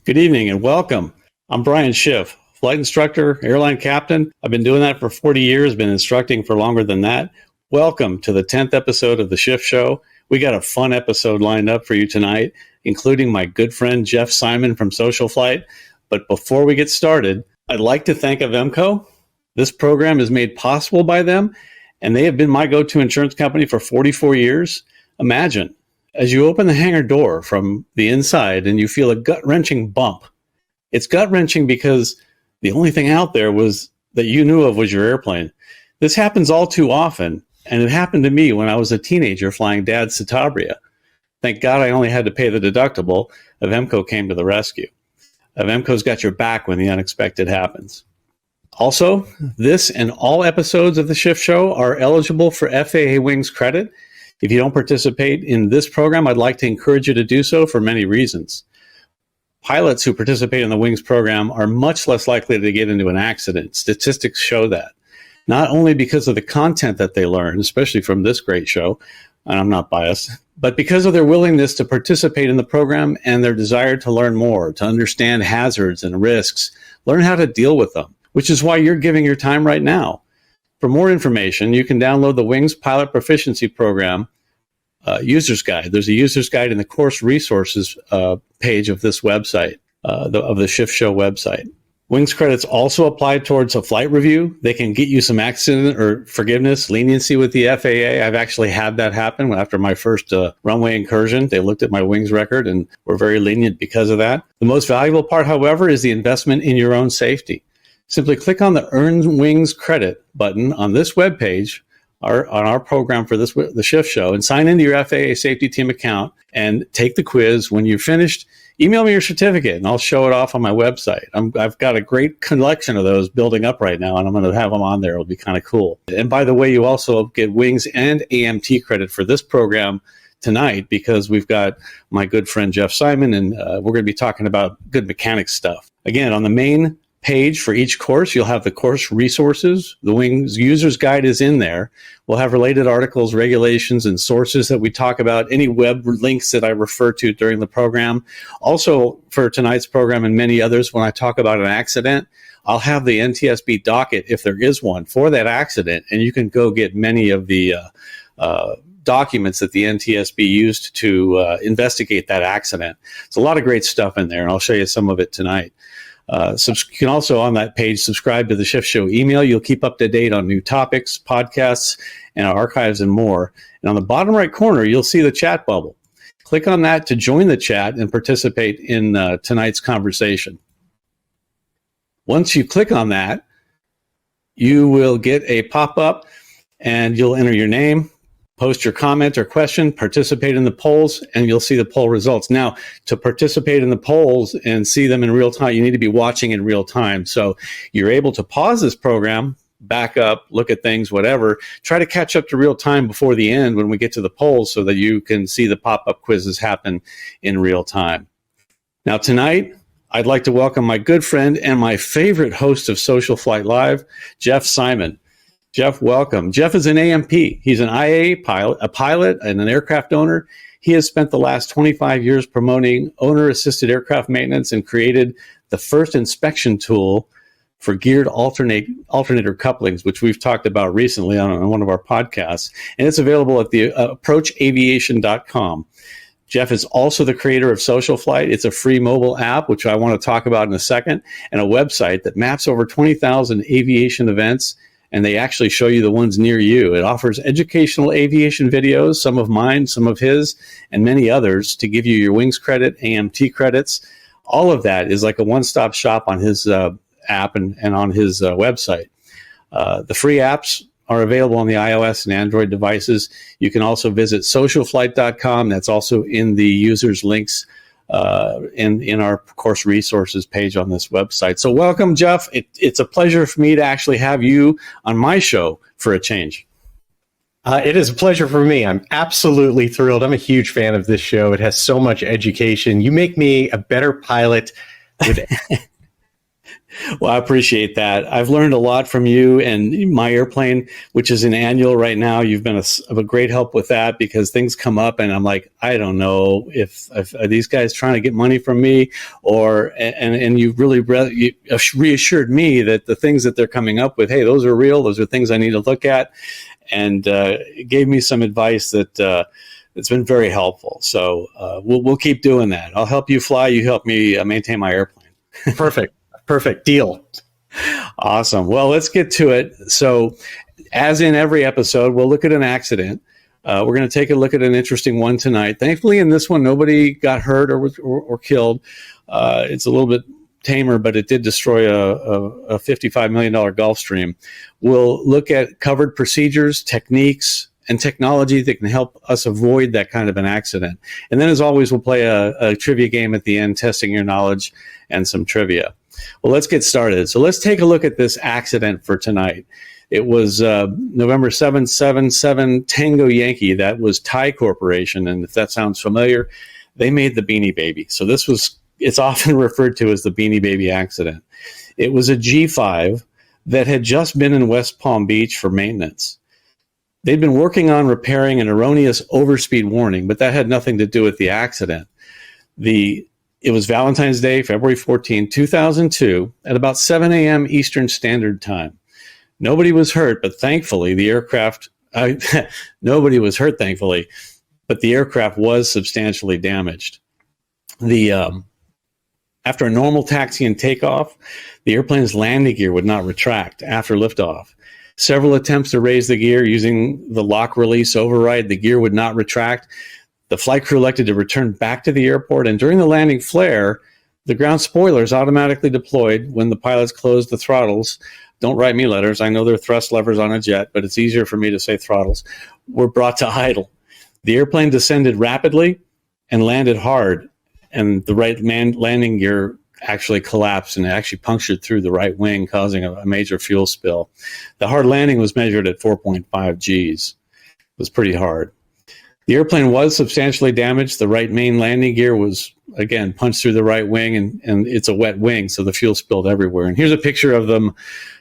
Good evening and welcome. I'm Brian Schiff, flight instructor, airline captain. I've been doing that for 40 years, been instructing for longer than that. Welcome to the 10th episode of The Schiff Show. We got a fun episode lined up for you tonight, including my good friend Jeff Simon from Social Flight. But before we get started, I'd like to thank Avemco. This program is made possible by them, and they have been my go-to insurance company for 44 years. Imagine, as you open the hangar door from the inside and you feel a gut-wrenching bump. It's gut-wrenching because the only thing out there was that you knew of was your airplane. This happens all too often, and it happened to me when I was a teenager flying Dad's Citabria. Thank God I only had to pay the deductible. Avemco came to the rescue. Avemco's got your back when the unexpected happens. Also, this and all episodes of The Schiff Show are eligible for FAA Wings credit. If you don't participate in this program, I'd like to encourage you to do so for many reasons. Pilots who participate in the Wings program are much less likely to get into an accident. Statistics show that. Not only because of the content that they learn, especially from this great show, and I'm not biased, but because of their willingness to participate in the program and their desire to learn more, to understand hazards and risks, learn how to deal with them, which is why you're giving your time right now. For more information, you can download the Wings Pilot Proficiency Program User's Guide. There's a User's Guide in the course resources page of this website, of the Schiff Show website. Wings credits also apply towards a flight review. They can get you some accident or forgiveness, leniency with the FAA. I've actually had that happen after my first runway incursion. They looked at my wings record and were very lenient because of that. The most valuable part, however, is the investment in your own safety. Simply click on the Earn Wings Credit button on this webpage, on our program for the Schiff Show, and sign into your FAA Safety Team account and take the quiz. When you're finished, email me your certificate and I'll show it off on my website. I've got a great collection of those building up right now, and I'm going to have them on there. It'll be kind of cool. And by the way, you also get Wings and AMT credit for this program tonight because we've got my good friend Jeff Simon, and we're going to be talking about good mechanics stuff. Again, on the main page for each course, you'll have the course resources. The Wings User's Guide is in there. We'll have related articles, regulations, and sources that we talk about, any web links that I refer to during the program. Also, for tonight's program and many others, when I talk about an accident, I'll have the NTSB docket, if there is one, for that accident, and you can go get many of the documents that the NTSB used to investigate that accident. It's a lot of great stuff in there, and I'll show you some of it tonight. You can also, on that page, subscribe to the Schiff Show email. You'll keep up to date on new topics, podcasts, and our archives and more. And on the bottom right corner, you'll see the chat bubble. Click on that to join the chat and participate in tonight's conversation. Once you click on that, you will get a pop-up and you'll enter your name, post your comment or question, participate in the polls, and you'll see the poll results. Now, to participate in the polls and see them in real time, you need to be watching in real time. So you're able to pause this program, back up, look at things, whatever. Try to catch up to real time before the end when we get to the polls so that you can see the pop-up quizzes happen in real time. Now, tonight, I'd like to welcome my good friend and my favorite host of Social Flight Live, Jeff Simon. Jeff, welcome. Jeff is an AMP. He's an IA pilot, a pilot, and an aircraft owner. He has spent the last 25 years promoting owner-assisted aircraft maintenance and created the first inspection tool for geared alternator couplings, which we've talked about recently on one of our podcasts. And it's available at the approachaviation.com. Jeff is also the creator of Social Flight. It's a free mobile app, which I want to talk about in a second, and a website that maps over 20,000 aviation events, and they actually show you the ones near you. It offers educational aviation videos, some of mine, some of his, and many others to give you your Wings credit, AMT credits. All of that is like a one-stop shop on his app and on his website. The free apps are available on the iOS and Android devices. You can also visit socialflight.com. That's also in the users' links in our course resources page on this website. So welcome, Jeff. It's a pleasure for me to actually have you on my show for a change. It is a pleasure for me. I'm absolutely thrilled. I'm a huge fan of this show. It has so much education. You make me a better pilot with Well, I appreciate that. I've learned a lot from you and my airplane, which is an annual right now. You've been of a great help with that because things come up and I'm like, I don't know if are these guys trying to get money from me and you really you reassured me that the things that they're coming up with, hey, those are real. Those are things I need to look at. And it gave me some advice that it's been very helpful. So we'll keep doing that. I'll help you fly. You help me maintain my airplane. Perfect deal. Awesome. Well, let's get to it. So as in every episode, we'll look at an accident. We're going to take a look at an interesting one tonight. Thankfully, in this one, nobody got hurt or killed. It's a little bit tamer, but it did destroy a $55 million Gulfstream. We'll look at covered procedures, techniques, and technology that can help us avoid that kind of an accident. And then, as always, we'll play a trivia game at the end, testing your knowledge and some trivia. Well, let's get started. So let's take a look at this accident for tonight. It was November 777 Tango Yankee. That was Thai Corporation. And if that sounds familiar, they made the Beanie Baby. So it's often referred to as the Beanie Baby accident. It was a G5 that had just been in West Palm Beach for maintenance. They'd been working on repairing an erroneous overspeed warning, but that had nothing to do with the accident. It was Valentine's Day, February 14, 2002, at about 7 a.m. Eastern Standard Time. Nobody was hurt, but thankfully the aircraft, nobody was hurt, thankfully, but the aircraft was substantially damaged. After a normal taxi and takeoff, the airplane's landing gear would not retract after liftoff. Several attempts to raise the gear using the lock release override, the gear would not retract. The flight crew elected to return back to the airport, and during the landing flare, the ground spoilers automatically deployed when the pilots closed the throttles. Don't write me letters. I know they're thrust levers on a jet, but it's easier for me to say throttles. Were brought to idle. The airplane descended rapidly and landed hard, and the right landing gear actually collapsed and actually punctured through the right wing, causing a major fuel spill. The hard landing was measured at 4.5 Gs. It was pretty hard. The airplane was substantially damaged. The right main landing gear was, again, punched through the right wing, and it's a wet wing, so the fuel spilled everywhere. And here's a picture of them,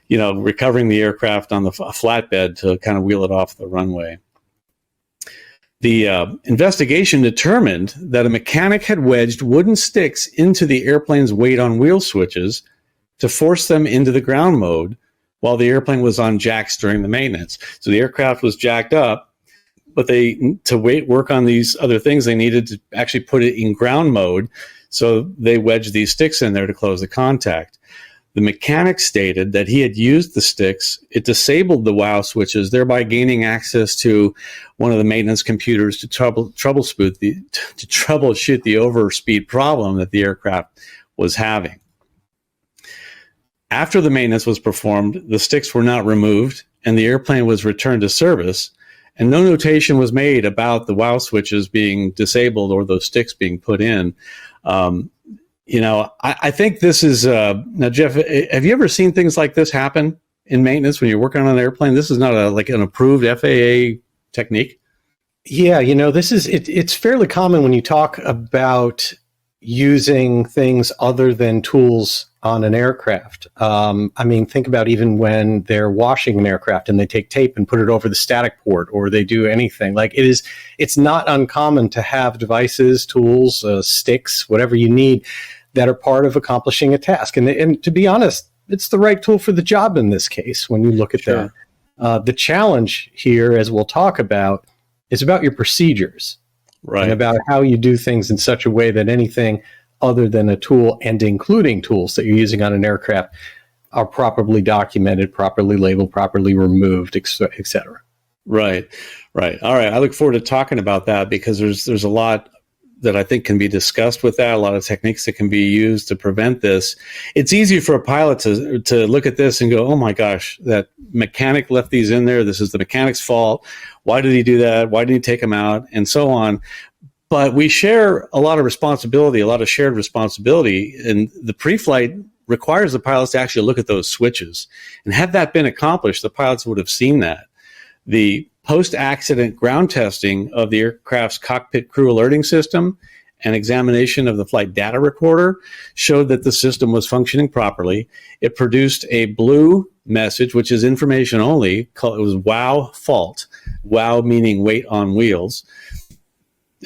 recovering the aircraft on the flatbed to kind of wheel it off the runway. The investigation determined that a mechanic had wedged wooden sticks into the airplane's weight on wheel switches to force them into the ground mode while the airplane was on jacks during the maintenance. So the aircraft was jacked up, but to work on these other things, they needed to actually put it in ground mode. So they wedged these sticks in there to close the contact. The mechanic stated that he had used the sticks. It disabled the WOW switches, thereby gaining access to one of the maintenance computers to troubleshoot the overspeed problem that the aircraft was having. After the maintenance was performed, the sticks were not removed, and the airplane was returned to service, and no notation was made about the WOW switches being disabled or those sticks being put in. I think this is now, Jeff, have you ever seen things like this happen in maintenance when you're working on an airplane? This is not an approved FAA technique. Yeah, it's fairly common when you talk about using things other than tools on an aircraft. Think about even when they're washing an aircraft and they take tape and put it over the static port, or they do anything. It's not uncommon to have devices, tools, sticks, whatever you need that are part of accomplishing a task. And to be honest, it's the right tool for the job in this case when you look at Sure. that. The challenge here, as we'll talk about, is about your procedures. Right. And about how you do things in such a way that anything other than a tool, and including tools that you're using on an aircraft, are properly documented, properly labeled, properly removed, et cetera. Right. All right. I look forward to talking about that because there's a lot that I think can be discussed with that, a lot of techniques that can be used to prevent this. It's easy for a pilot to look at this and go, oh my gosh, that mechanic left these in there. This is the mechanic's fault. Why did he do that? Why did he take them out? And so on. But we share a lot of responsibility, a lot of shared responsibility. And the pre-flight requires the pilots to actually look at those switches. And had that been accomplished, the pilots would have seen that. The post-accident ground testing of the aircraft's cockpit crew alerting system An examination of the flight data recorder showed that the system was functioning properly. It produced a blue message, which is information only. It was WOW fault. WOW meaning weight on wheels.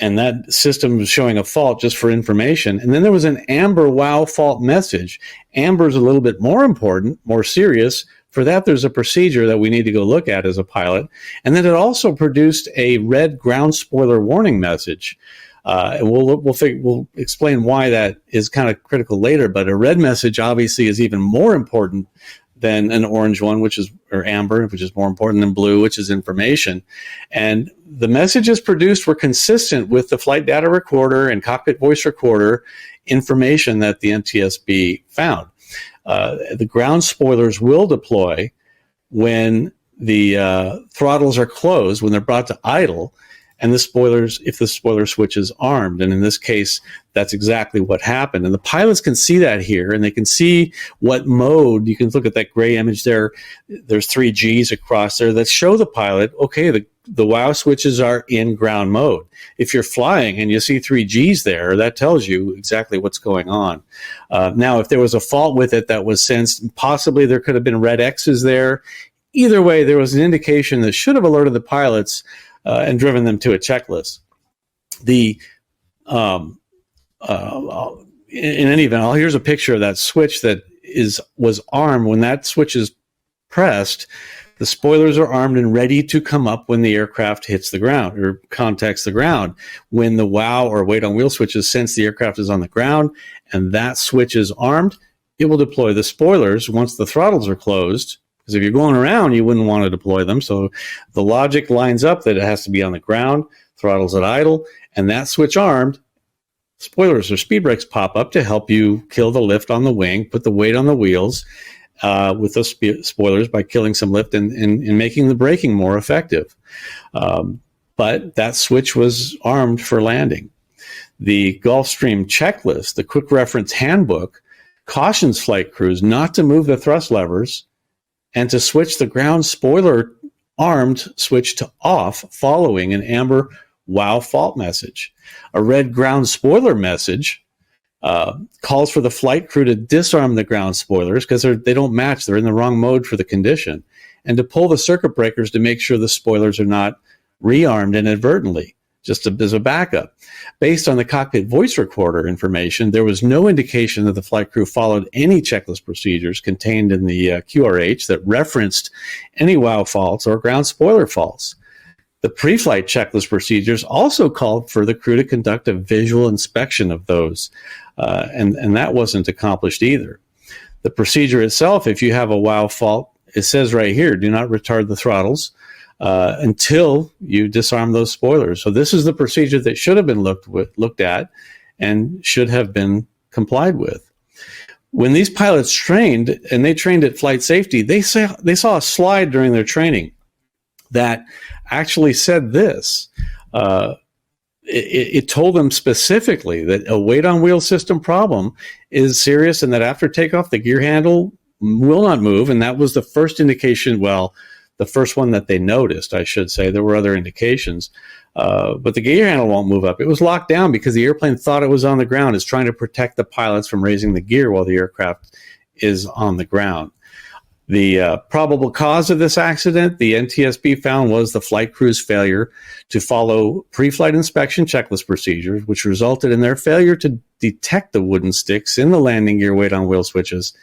And that system was showing a fault just for information. And then there was an amber WOW fault message. Amber is a little bit more important, more serious. For that, there's a procedure that we need to go look at as a pilot. And then it also produced a red ground spoiler warning message. And we'll explain why that is kind of critical later. But a red message obviously is even more important than an orange one, or amber, which is more important than blue, which is information. And the messages produced were consistent with the flight data recorder and cockpit voice recorder information that the NTSB found. The ground spoilers will deploy when the throttles are closed, when they're brought to idle, and if the spoiler switch is armed. And in this case, that's exactly what happened. And the pilots can see that here, and they can see what mode. You can look at that gray image there. There's 3 Gs across there that show the pilot, okay, the WOW switches are in ground mode. If you're flying and you see 3 Gs there, that tells you exactly what's going on. Now, if there was a fault with it that was sensed, possibly there could have been red X's there. Either way, there was an indication that should have alerted the pilots and driven them to a checklist. In any event, here's a picture of that switch that was armed. When that switch is pressed, the spoilers are armed and ready to come up when the aircraft hits the ground or contacts the ground. When the WOW or weight on wheel switches sense the aircraft is on the ground and that switch is armed, it will deploy the spoilers once the throttles are closed. Because if you're going around, you wouldn't want to deploy them. So the logic lines up that it has to be on the ground, throttles at idle, and that switch armed, spoilers or speed brakes pop up to help you kill the lift on the wing, put the weight on the wheels with those spoilers by killing some lift and making the braking more effective. But that switch was armed for landing. The Gulfstream checklist, the quick reference handbook, cautions flight crews not to move the thrust levers and to switch the ground spoiler armed switch to off following an amber WOW fault message. A red ground spoiler message calls for the flight crew to disarm the ground spoilers because they don't match. They're in the wrong mode for the condition. And to pull the circuit breakers to make sure the spoilers are not rearmed inadvertently, just as a backup. Based on the cockpit voice recorder information, there was no indication that the flight crew followed any checklist procedures contained in the QRH that referenced any WOW faults or ground spoiler faults. The pre-flight checklist procedures also called for the crew to conduct a visual inspection of those, and that wasn't accomplished either. The procedure itself, if you have a WOW fault, it says right here, do not retard the throttles until you disarm those spoilers. So this is the procedure that should have been looked at and should have been complied with. When these pilots trained, and they trained at flight safety, they saw a slide during their training that actually said this. It told them specifically that a weight on wheel system problem is serious and that after takeoff, the gear handle will not move. And that was the first indication, the first one that they noticed, I should say. There were other indications, but the gear handle won't move up. It was locked down because the airplane thought it was on the ground. It's trying to protect the pilots from raising the gear while the aircraft is on the ground. The probable cause of this accident, the NTSB found, was the flight crew's failure to follow pre-flight inspection checklist procedures, which resulted in their failure to detect the wooden sticks in the landing gear weight on wheel switches,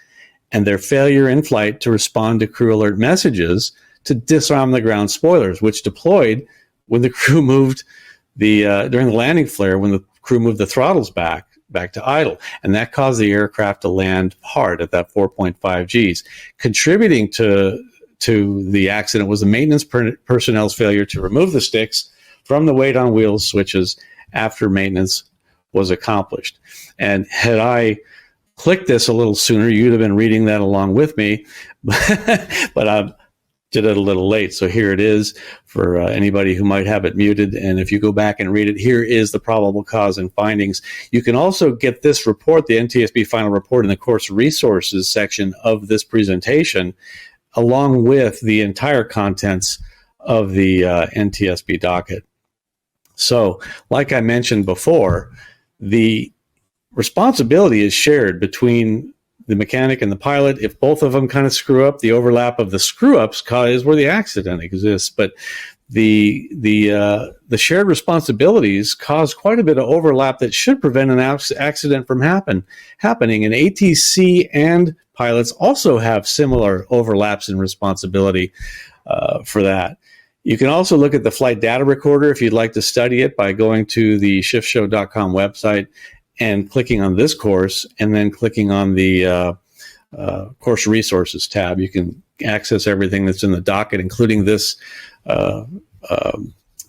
and their failure in flight to respond to crew alert messages to disarm the ground spoilers, which deployed when the crew moved during the landing flare, when the crew moved the throttles back to idle. And that caused the aircraft to land hard at that 4.5 Gs. Contributing to the accident was the maintenance personnel's failure to remove the sticks from the weight on wheels switches after maintenance was accomplished. And had I clicked this a little sooner, you'd have been reading that along with me, but I did it a little late. So here it is for anybody who might have it muted. And if you go back and read it, here is the probable cause and findings. You can also get this report, the NTSB final report, in the course resources section of this presentation, along with the entire contents of the NTSB docket. So like I mentioned before, the responsibility is shared between the mechanic and the pilot. If both of them kind of screw up, the overlap of the screw ups is where the accident exists. But the shared responsibilities cause quite a bit of overlap that should prevent an accident from happening. And ATC and pilots also have similar overlaps in responsibility for that. You can also look at the flight data recorder if you'd like to study it by going to the schiffshow.com website and clicking on this course, and then clicking on the course resources tab. You can access everything that's in the docket, including this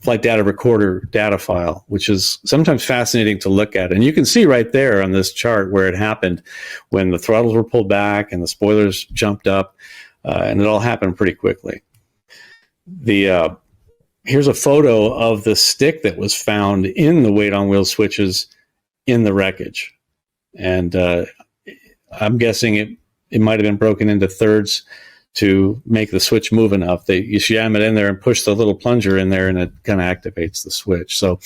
flight data recorder data file, which is sometimes fascinating to look at. And you can see right there on this chart where it happened, when the throttles were pulled back and the spoilers jumped up, and it all happened pretty quickly. Here's a photo of the stick that was found in the weight on wheel switches in the wreckage. And I'm guessing it might have been broken into thirds to make the switch move enough that you jam it in there and push the little plunger in there, and it kind of activates the switch. So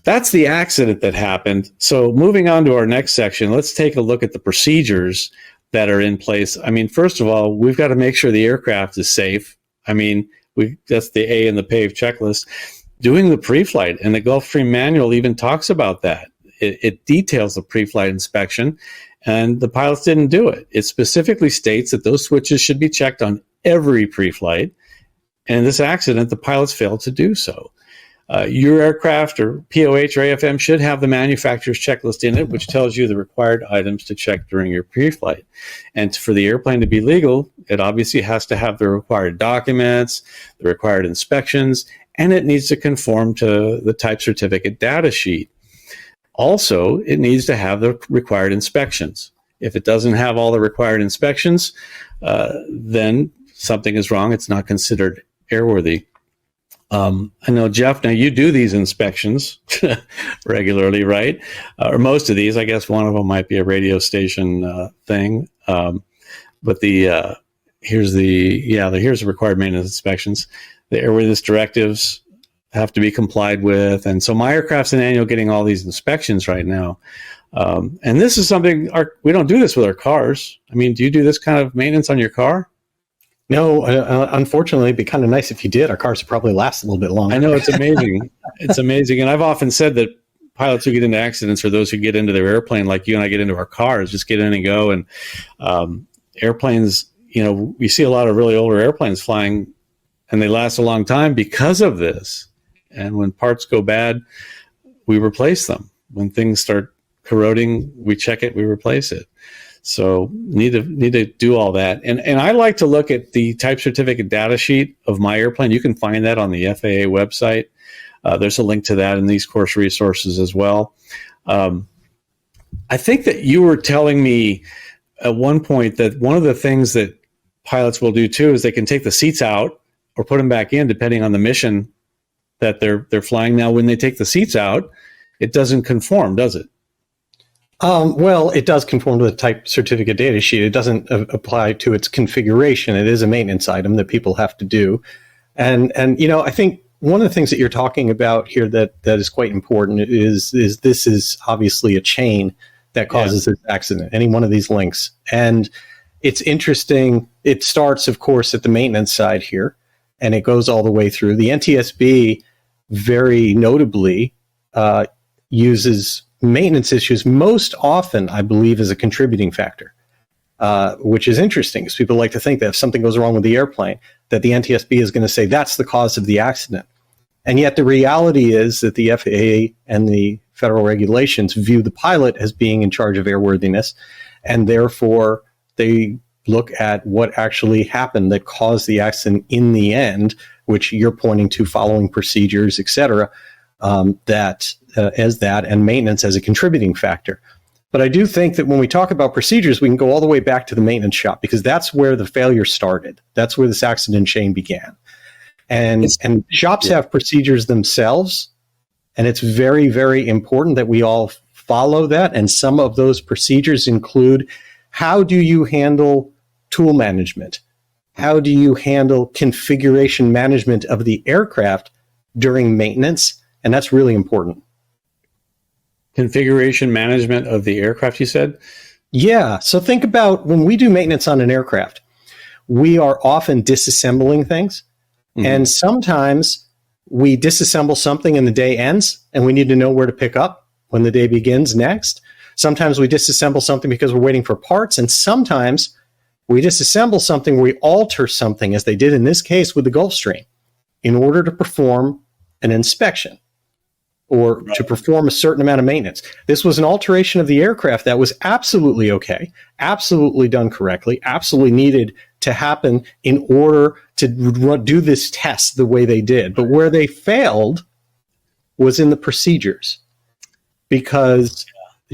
that's the accident that happened. So moving on to our next section, let's take a look at the procedures that are in place. I mean, first of all, we've got to make sure the aircraft is safe. I mean, that's the A in the PAVE checklist. Doing the pre-flight, and the Gulfstream manual even talks about that. It details the pre-flight inspection, and the pilots didn't do it. It specifically states that those switches should be checked on every pre-flight, and in this accident, the pilots failed to do so. Your aircraft or POH or AFM should have the manufacturer's checklist in it, which tells you the required items to check during your pre-flight. And for the airplane to be legal, it obviously has to have the required documents, the required inspections, and it needs to conform to the type certificate data sheet. Also, it needs to have the required inspections. If it doesn't have all the required inspections, then something is wrong. It's not considered airworthy. I know, Jeff, now you do these inspections regularly, right? Or most of these. I guess one of them might be a radio station thing. But here's the required maintenance inspections. The airworthiness directives have to be complied with. And so my aircraft's an annual getting all these inspections right now. And this is something, we don't do this with our cars. I mean, do you do this kind of maintenance on your car? No, unfortunately, it'd be kind of nice if you did. Our cars would probably last a little bit longer. I know, it's amazing. It's amazing. And I've often said that pilots who get into accidents are those who get into their airplane like you and I get into our cars, just get in and go. And airplanes, you know, we see a lot of really older airplanes flying, and they last a long time because of this. And when parts go bad, we replace them. When things start corroding, we check it, we replace it. So need to do all that. And I like to look at the type certificate data sheet of my airplane. You can find that on the FAA website. There's a link to that in these course resources as well. I think that you were telling me at one point that one of the things that pilots will do too is they can take the seats out or put them back in depending on the mission that they're flying. Now, when they take the seats out, it doesn't conform, does it? Well, it does conform to the type certificate data sheet. It doesn't apply to its configuration. It is a maintenance item that people have to do. And you know, I think one of the things that you're talking about here that is quite important is this is obviously a chain that causes this accident, any one of these links. And it's interesting. It starts, of course, at the maintenance side here, and it goes all the way through. The NTSB very notably uses maintenance issues most often, I believe, as a contributing factor, which is interesting because people like to think that if something goes wrong with the airplane, that the NTSB is going to say that's the cause of the accident. And yet the reality is that the FAA and the federal regulations view the pilot as being in charge of airworthiness, and therefore they look at what actually happened that caused the accident in the end, which you're pointing to following procedures, et cetera, as that, and maintenance as a contributing factor. But I do think that when we talk about procedures, we can go all the way back to the maintenance shop, because that's where the failure started. That's where this accident chain began. And shops have procedures themselves, and it's very, very important that we all follow that. And some of those procedures include, how do you handle tool management? How do you handle configuration management of the aircraft during maintenance? And that's really important. configuration management of the aircraft, you said? Yeah. So think about when we do maintenance on an aircraft, we are often disassembling things. Mm-hmm. And sometimes we disassemble something and the day ends and we need to know where to pick up when the day begins next. Sometimes we disassemble something because we're waiting for parts. And sometimes we disassemble something, we alter something, as they did in this case with the Gulfstream, in order to perform an inspection or to perform a certain amount of maintenance. This was an alteration of the aircraft that was absolutely okay, absolutely done correctly, absolutely needed to happen in order to do this test the way they did. But where they failed was in the procedures, because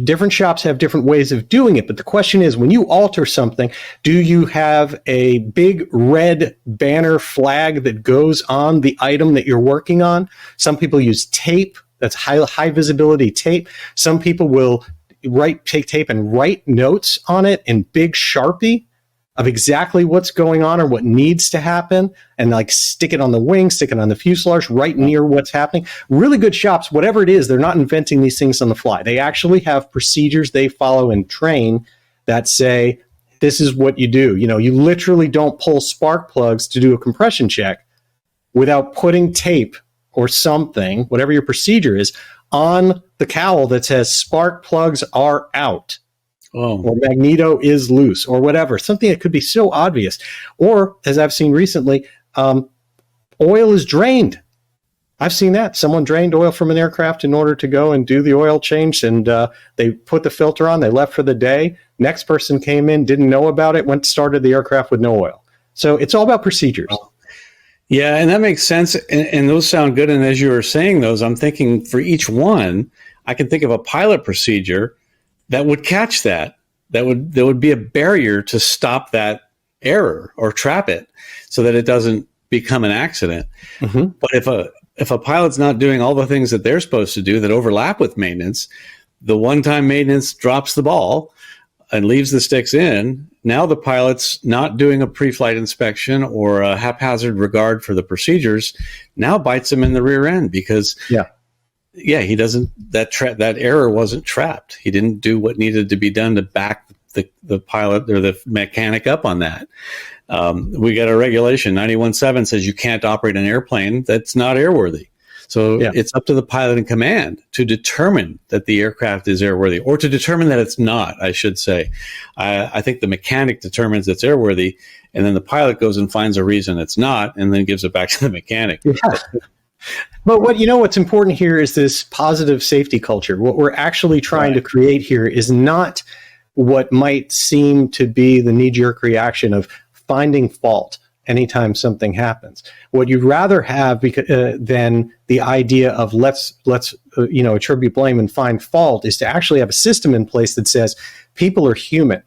different shops have different ways of doing it. But the question is, when you alter something, do you have a big red banner flag that goes on the item that you're working on? Some people use tape. That's high visibility tape. Some people will take tape and write notes on it in big Sharpie of exactly what's going on or what needs to happen, and like stick it on the wing, stick it on the fuselage, right near what's happening. Really good shops, whatever it is, they're not inventing these things on the fly. They actually have procedures they follow and train that say, this is what you do. You know, you literally don't pull spark plugs to do a compression check without putting tape or something, whatever your procedure is, on the cowl that says spark plugs are out. Oh. Or magneto is loose, or whatever, something that could be so obvious. Or, as I've seen recently, oil is drained. I've seen that. Someone drained oil from an aircraft in order to go and do the oil change, and they put the filter on, they left for the day. Next person came in, didn't know about it, started the aircraft with no oil. So it's all about procedures. Oh. Yeah, and that makes sense, and those sound good. And as you were saying those, I'm thinking for each one, I can think of a pilot procedure that would catch that. There would be a barrier to stop that error or trap it so that it doesn't become an accident. Mm-hmm. But if a pilot's not doing all the things that they're supposed to do that overlap with maintenance, the one-time maintenance drops the ball and leaves the sticks in. Now the pilot's not doing a pre-flight inspection or a haphazard regard for the procedures, now bites him in the rear end because he doesn't, that error wasn't trapped. He didn't do what needed to be done to back the pilot or the mechanic up on that. We got a regulation 91.7 says you can't operate an airplane that's not airworthy. So it's up to the pilot in command to determine that the aircraft is airworthy, or to determine that it's not, I should say. I think the mechanic determines it's airworthy, and then the pilot goes and finds a reason it's not, and then gives it back to the mechanic. Yeah. But what's important here is this positive safety culture. What we're actually trying to create here is not what might seem to be the knee-jerk reaction of finding fault anytime something happens. What you'd rather have than the idea of let's attribute blame and find fault is to actually have a system in place that says people are human.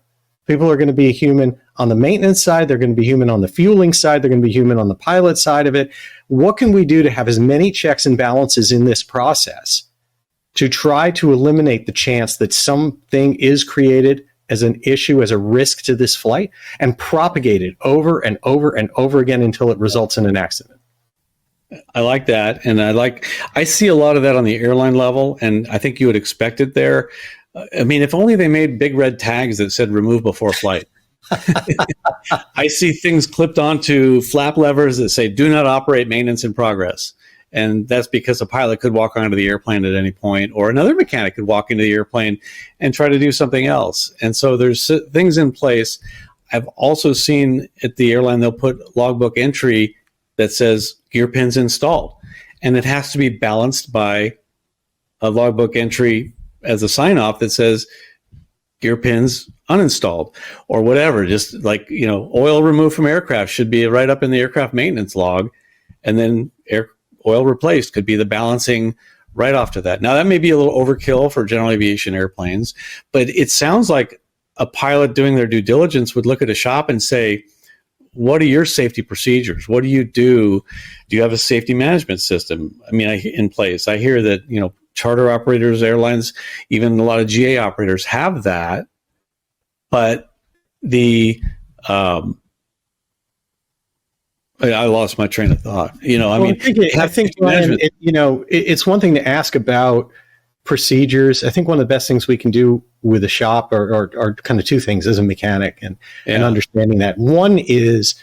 People are going to be human on the maintenance side. They're going to be human on the fueling side. They're going to be human on the pilot side of it. What can we do to have as many checks and balances in this process to try to eliminate the chance that something is created as an issue, as a risk to this flight, and propagate it over and over and over again until it results in an accident? I like that. And I see a lot of that on the airline level, and I think you would expect it there. I mean, if only they made big red tags that said remove before flight. I see things clipped onto flap levers that say do not operate, maintenance in progress. And that's because a pilot could walk onto the airplane at any point, or another mechanic could walk into the airplane and try to do something else. And so there's things in place. I've also seen at the airline, they'll put logbook entry that says gear pins installed. And it has to be balanced by a logbook entry as a sign-off that says gear pins uninstalled or whatever. Just like, oil removed from aircraft should be right up in the aircraft maintenance log. And then oil replaced could be the balancing right off to that. Now, that may be a little overkill for general aviation airplanes, but it sounds like a pilot doing their due diligence would look at a shop and say, what are your safety procedures? What do you do? Do you have a safety management system? In place? I hear that, charter operators, airlines, even a lot of GA operators have that, but I lost my train of thought. I think, Brian, it's one thing to ask about procedures. I think one of the best things we can do with a shop are kind of two things as a mechanic and understanding that. One is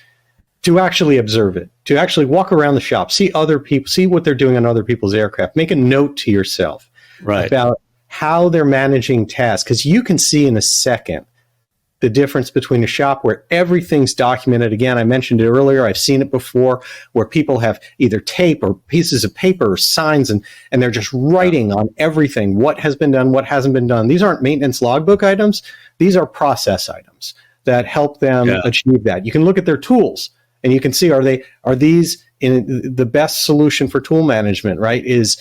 to actually observe it, to actually walk around the shop, see other people, see what they're doing on other people's aircraft, make a note to yourself about how they're managing tasks. Because you can see in a second the difference between a shop where everything's documented. Again, I mentioned it earlier. I've seen it before where people have either tape or pieces of paper or signs and they're just writing on everything, what has been done, what hasn't been done. These aren't maintenance logbook items. These are process items that help them achieve that. You can look at their tools and you can see, are these in the best solution for tool management, right? Is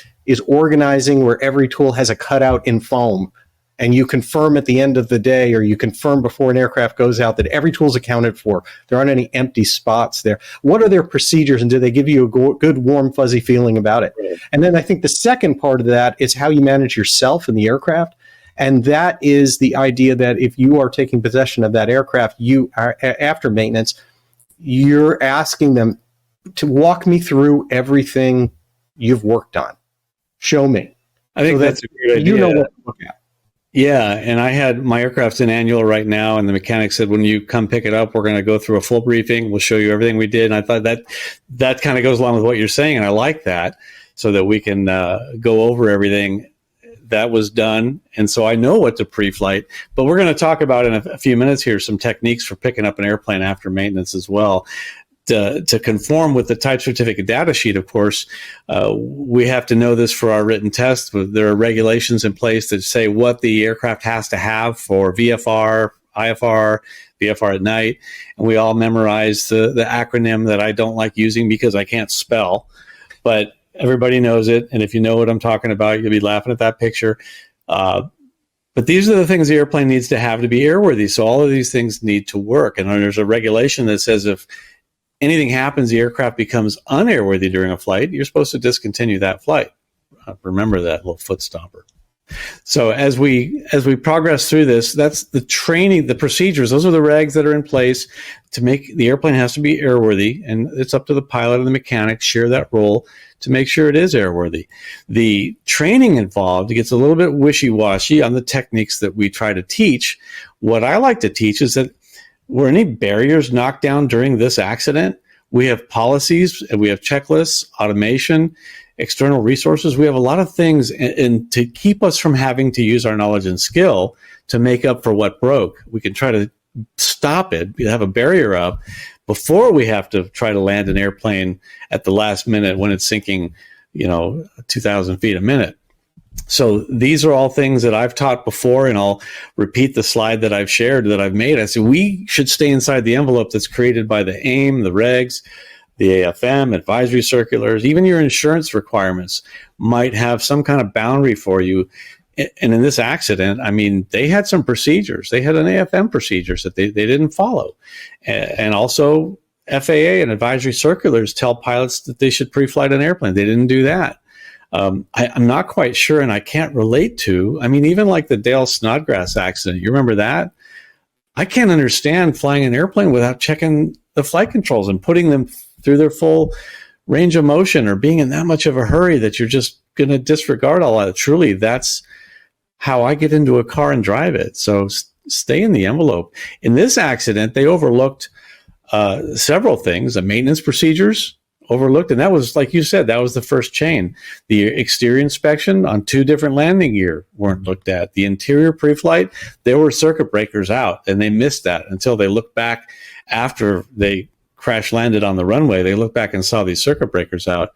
organizing where every tool has a cutout in foam. And you confirm at the end of the day, or you confirm before an aircraft goes out that every tool is accounted for. There aren't any empty spots there. What are their procedures, and do they give you a good, warm, fuzzy feeling about it? Right. And then I think the second part of that is how you manage yourself in the aircraft. And that is the idea that if you are taking possession of that aircraft, you are, after maintenance, you're asking them to walk me through everything you've worked on. Show me. I think that's a great idea. You know what to look at. Yeah, and I had my aircraft's in annual right now, and the mechanic said, when you come pick it up, we're going to go through a full briefing. We'll show you everything we did. And I thought that kind of goes along with what you're saying, and I like that, so that we can go over everything that was done. And so I know what to pre-flight. But we're going to talk about in a few minutes here some techniques for picking up an airplane after maintenance as well. To conform with the type certificate data sheet, of course, we have to know this for our written test. There are regulations in place that say what the aircraft has to have for VFR, IFR, VFR at night. And we all memorize the acronym that I don't like using because I can't spell. But everybody knows it. And if you know what I'm talking about, you'll be laughing at that picture. But these are the things the airplane needs to have to be airworthy. So all of these things need to work. And there's a regulation that says if anything happens, the aircraft becomes unairworthy during a flight, you're supposed to discontinue that flight. Remember that little foot stomper. So as we progress through this, that's the training, the procedures. Those are the regs that are in place to make the airplane has to be airworthy, and it's up to the pilot and the mechanic share that role to make sure it is airworthy. The training involved gets a little bit wishy-washy on the techniques that we try to teach. What I like to teach is that were any barriers knocked down during this accident? We have policies, and we have checklists, automation, external resources. We have a lot of things and to keep us from having to use our knowledge and skill to make up for what broke. We can try to stop it, have a barrier up before we have to try to land an airplane at the last minute when it's sinking, 2,000 feet a minute. So these are all things that I've taught before, and I'll repeat the slide that I've shared that I've made. I said we should stay inside the envelope that's created by the AIM, the regs, the AFM, advisory circulars, even your insurance requirements might have some kind of boundary for you. And in this accident, I mean, they had some procedures. They had an AFM procedures that they didn't follow. And also FAA and advisory circulars tell pilots that they should pre-flight an airplane. They didn't do that. I'm not quite sure, and I can't relate to, even like the Dale Snodgrass accident. You remember that? I can't understand flying an airplane without checking the flight controls and putting them through their full range of motion, or being in that much of a hurry that you're just going to disregard all that. Truly, that's how I get into a car and drive it. So stay in the envelope. In this accident, they overlooked several things. The maintenance procedures overlooked, and that was, like you said, that was the first chain. The exterior inspection on 2 different landing gear weren't looked at. The interior pre-flight, there were circuit breakers out, and they missed that until they looked back after they crash landed on the runway. They looked back and saw these circuit breakers out.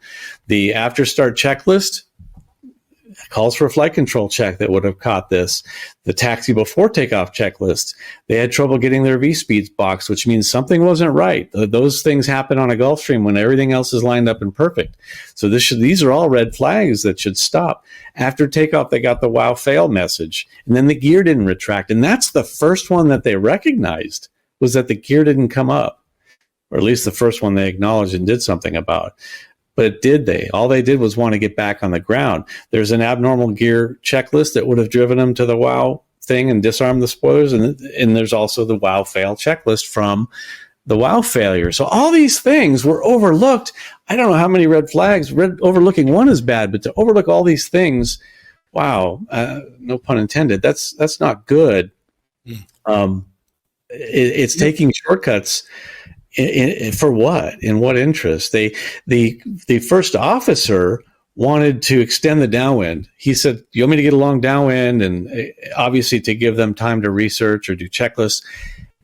The after start checklist calls for a flight control check that would have caught this. The taxi before takeoff checklist, they had trouble getting their V-speeds boxed, which means something wasn't right. Those things happen on a Gulfstream when everything else is lined up and perfect. So these are all red flags that should stop. After takeoff, they got the wow fail message, and then the gear didn't retract. And that's the first one that they recognized, was that the gear didn't come up, or at least the first one they acknowledged and did something about. But did they? All they did was want to get back on the ground. There's an abnormal gear checklist that would have driven them to the wow thing and disarmed the spoilers. And there's also the wow fail checklist from the wow failure. So all these things were overlooked. I don't know how many red flags. Overlooking one is bad, but to overlook all these things, wow, no pun intended. That's not good. It's taking shortcuts for what? In what interest? The first officer wanted to extend the downwind. He said, "You want me to get along downwind?" And obviously to give them time to research or do checklists.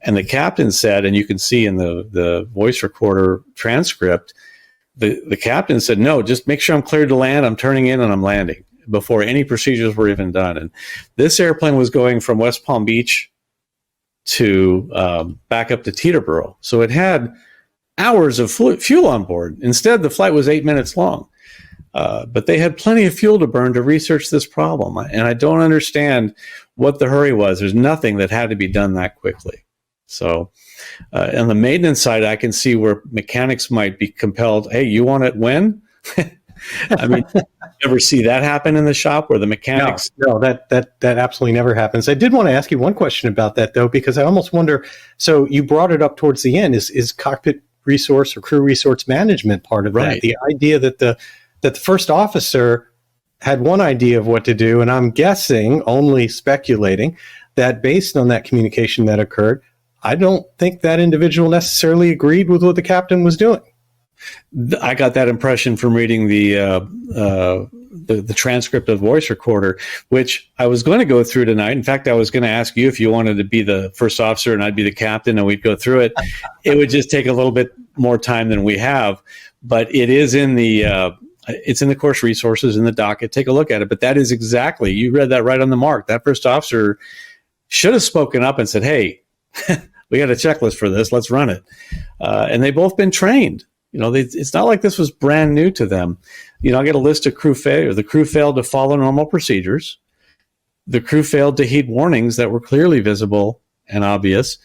And the captain said, and you can see in the voice recorder transcript, the captain said, "No, just make sure I'm cleared to land. I'm turning in and I'm landing," before any procedures were even done. And this airplane was going from West Palm Beach to back up to Teterboro. So it had hours of fuel on board. Instead, the flight was 8 minutes long. But they had plenty of fuel to burn to research this problem. And I don't understand what the hurry was. There's nothing that had to be done that quickly. So on the maintenance side, I can see where mechanics might be compelled, hey, you want it when? I mean, you ever see that happen in the shop where the mechanics? No, that absolutely never happens. I did want to ask you one question about that, though, because I almost wonder, so you brought it up towards the end, is cockpit resource or crew resource management part of that? The idea that the first officer had one idea of what to do, and I'm guessing, only speculating, that based on that communication that occurred, I don't think that individual necessarily agreed with what the captain was doing. I got that impression from reading the transcript of the voice recorder, which I was going to go through tonight. In fact, I was going to ask you if you wanted to be the first officer and I'd be the captain and we'd go through it. It would just take a little bit more time than we have, but it is in the it's in the course resources in the docket. Take a look at it. But that is exactly, you read that right on the mark. That first officer should have spoken up and said, hey, we got a checklist for this. Let's run it. And they've both been trained. You know, it's not like this was brand new to them. You know, I get a list of crew failure. The crew failed to follow normal procedures. The crew failed to heed warnings that were clearly visible and obvious.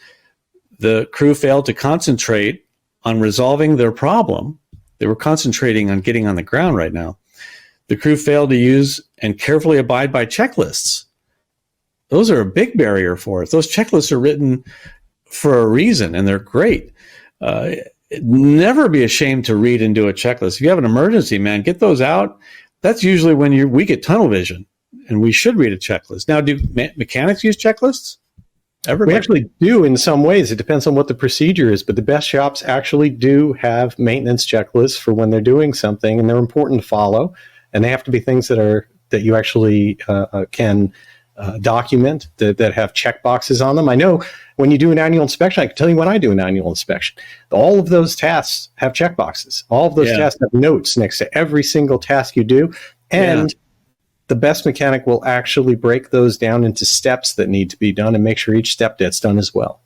The crew failed to concentrate on resolving their problem. They were concentrating on getting on the ground right now. The crew failed to use and carefully abide by checklists. Those are a big barrier for us. Those checklists are written for a reason, and they're great. Never be ashamed to read and do a checklist. If you have an emergency, man, get those out. That's usually when we get tunnel vision, and we should read a checklist. Now, do mechanics use checklists? Everybody. We actually do in some ways. It depends on what the procedure is, but the best shops actually do have maintenance checklists for when they're doing something, and they're important to follow. And they have to be things that you actually can document, that have check boxes on them. I know when you do an annual inspection, I can tell you when I do an annual inspection, all of those tasks have check boxes. All of those tasks have notes next to every single task you do. And the best mechanic will actually break those down into steps that need to be done and make sure each step gets done as well.